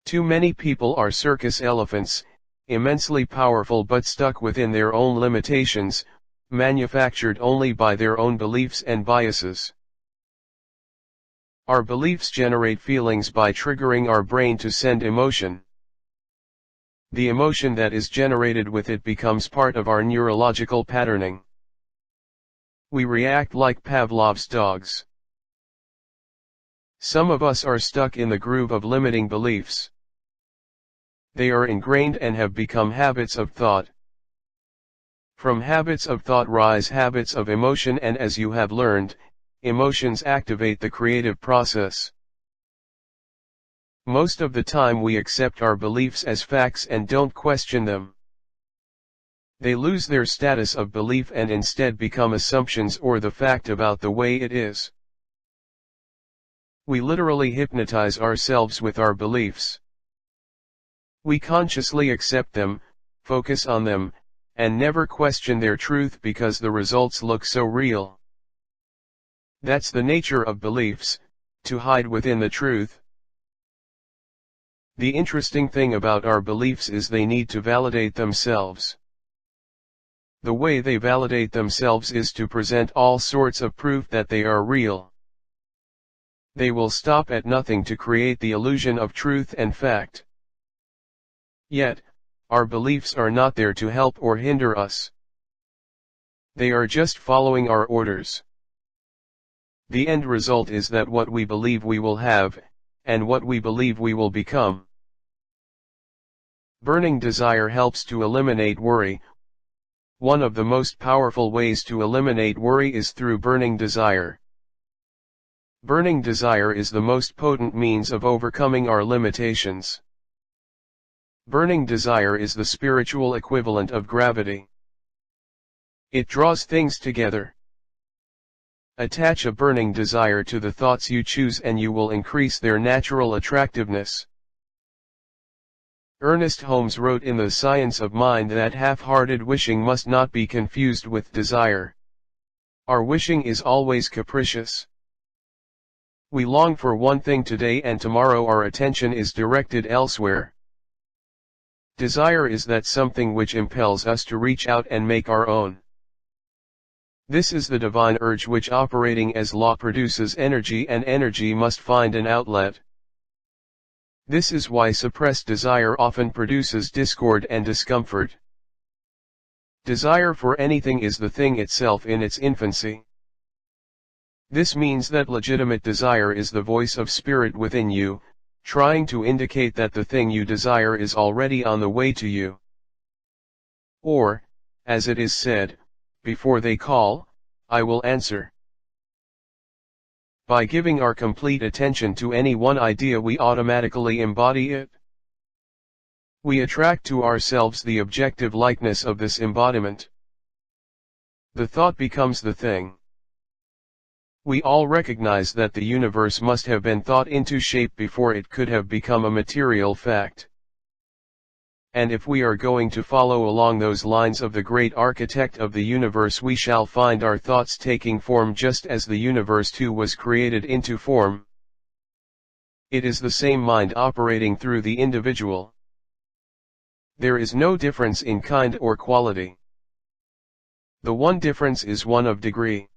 S1: Too many people are circus elephants, immensely powerful but stuck within their own limitations, manufactured only by their own beliefs and biases. Our beliefs generate feelings by triggering our brain to send emotion. The emotion that is generated with it becomes part of our neurological patterning. We react like Pavlov's dogs. Some of us are stuck in the groove of limiting beliefs. They are ingrained and have become habits of thought. From habits of thought rise habits of emotion, and as you have learned, emotions activate the creative process. Most of the time we accept our beliefs as facts and don't question them. They lose their status of belief and instead become assumptions or the fact about the way it is. We literally hypnotize ourselves with our beliefs. We consciously accept them, focus on them, and never question their truth because the results look so real. That's the nature of beliefs, to hide within the truth. The interesting thing about our beliefs is they need to validate themselves. The way they validate themselves is to present all sorts of proof that they are real. They will stop at nothing to create the illusion of truth and fact. Yet, our beliefs are not there to help or hinder us. They are just following our orders. The end result is that what we believe we will have, and what we believe we will become. Burning desire helps to eliminate worry. One of the most powerful ways to eliminate worry is through burning desire. Burning desire is the most potent means of overcoming our limitations. Burning desire is the spiritual equivalent of gravity. It draws things together. Attach a burning desire to the thoughts you choose and you will increase their natural attractiveness. Ernest Holmes wrote in The Science of Mind that half-hearted wishing must not be confused with desire. Our wishing is always capricious. We long for one thing today and tomorrow our attention is directed elsewhere. Desire is that something which impels us to reach out and make our own. This is the divine urge which operating as law produces energy, and energy must find an outlet. This is why suppressed desire often produces discord and discomfort. Desire for anything is the thing itself in its infancy. This means that legitimate desire is the voice of spirit within you, trying to indicate that the thing you desire is already on the way to you. Or, as it is said, before they call, I will answer. By giving our complete attention to any one idea, we automatically embody it. We attract to ourselves the objective likeness of this embodiment. The thought becomes the thing. We all recognize that the universe must have been thought into shape before it could have become a material fact. And if we are going to follow along those lines of the great architect of the universe, we shall find our thoughts taking form just as the universe too was created into form. It is the same mind operating through the individual. There is no difference in kind or quality. The one difference is one of degree.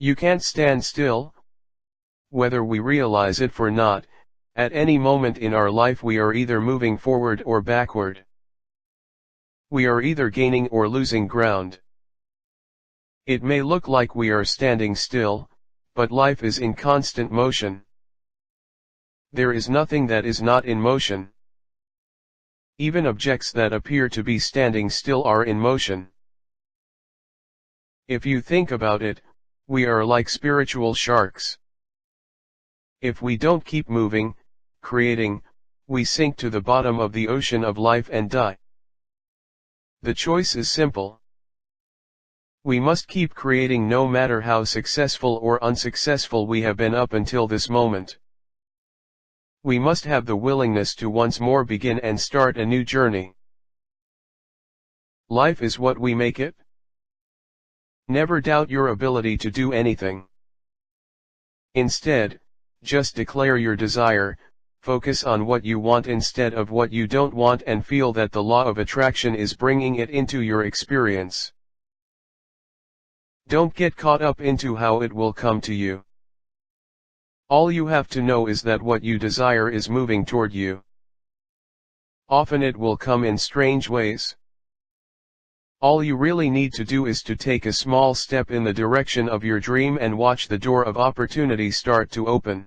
S1: You can't stand still. Whether we realize it or not, at any moment in our life we are either moving forward or backward. We are either gaining or losing ground. It may look like we are standing still, but life is in constant motion. There is nothing that is not in motion. Even objects that appear to be standing still are in motion. If you think about it, we are like spiritual sharks. If we don't keep moving, creating, we sink to the bottom of the ocean of life and die. The choice is simple. We must keep creating no matter how successful or unsuccessful we have been up until this moment. We must have the willingness to once more begin and start a new journey. Life is what we make it. Never doubt your ability to do anything. Instead, just declare your desire, focus on what you want instead of what you don't want, and feel that the law of attraction is bringing it into your experience. Don't get caught up into how it will come to you. All you have to know is that what you desire is moving toward you. Often it will come in strange ways. All you really need to do is to take a small step in the direction of your dream and watch the door of opportunity start to open.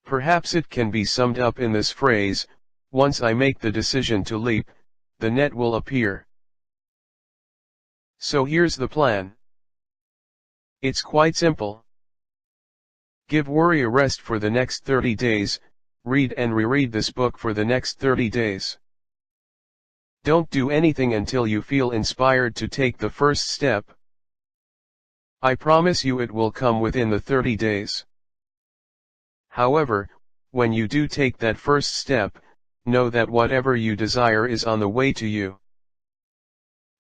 S1: Perhaps it can be summed up in this phrase: once I make the decision to leap, the net will appear. So here's the plan. It's quite simple. Give worry a rest for the next 30 days, read and reread this book for the next 30 days. Don't do anything until you feel inspired to take the first step. I promise you it will come within the 30 days. However, when you do take that first step, know that whatever you desire is on the way to you.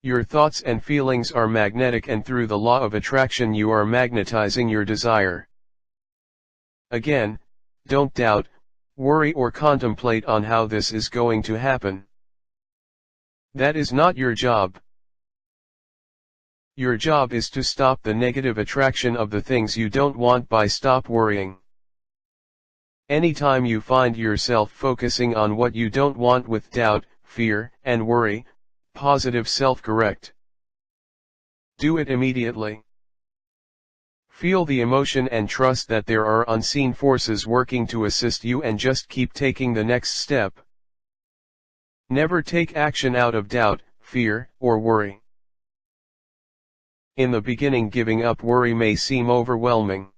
S1: Your thoughts and feelings are magnetic, and through the law of attraction you are magnetizing your desire. Again, don't doubt, worry or contemplate on how this is going to happen. That is not your job. Your job is to stop the negative attraction of the things you don't want by stop worrying. Anytime you find yourself focusing on what you don't want with doubt, fear, and worry, positive self-correct. Do it immediately. Feel the emotion and trust that there are unseen forces working to assist you, and just keep taking the next step. Never take action out of doubt, fear, or worry. In the beginning, giving up worry may seem overwhelming.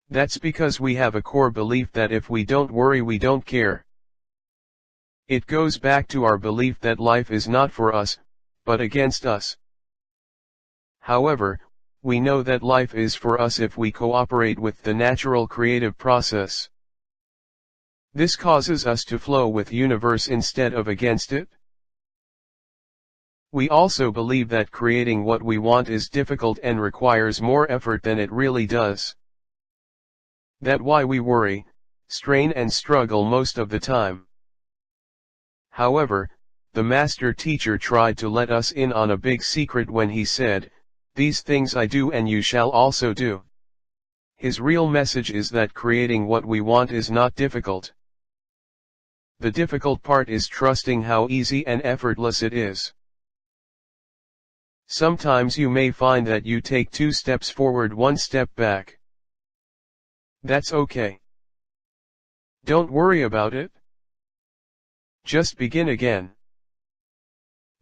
S1: That's because we have a core belief that if we don't worry, we don't care. It goes back to our belief that life is not for us, but against us. However, we know that life is for us if we cooperate with the natural creative process. This causes us to flow with universe instead of against it. We also believe that creating what we want is difficult and requires more effort than it really does. That's why we worry, strain and struggle most of the time. However, the master teacher tried to let us in on a big secret when he said, "These things I do and you shall also do." His real message is that creating what we want is not difficult. The difficult part is trusting how easy and effortless it is. Sometimes you may find that you take 2 steps forward, 1 step back. That's okay. Don't worry about it. Just begin again.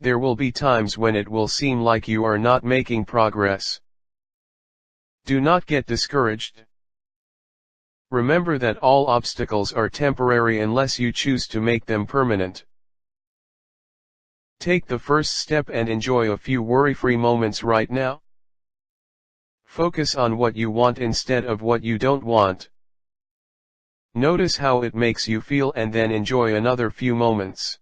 S1: There will be times when it will seem like you are not making progress. Do not get discouraged. Remember that all obstacles are temporary unless you choose to make them permanent. Take the first step and enjoy a few worry-free moments right now. Focus on what you want instead of what you don't want. Notice how it makes you feel and then enjoy another few moments.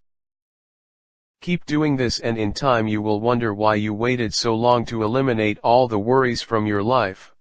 S1: Keep doing this and in time you will wonder why you waited so long to eliminate all the worries from your life.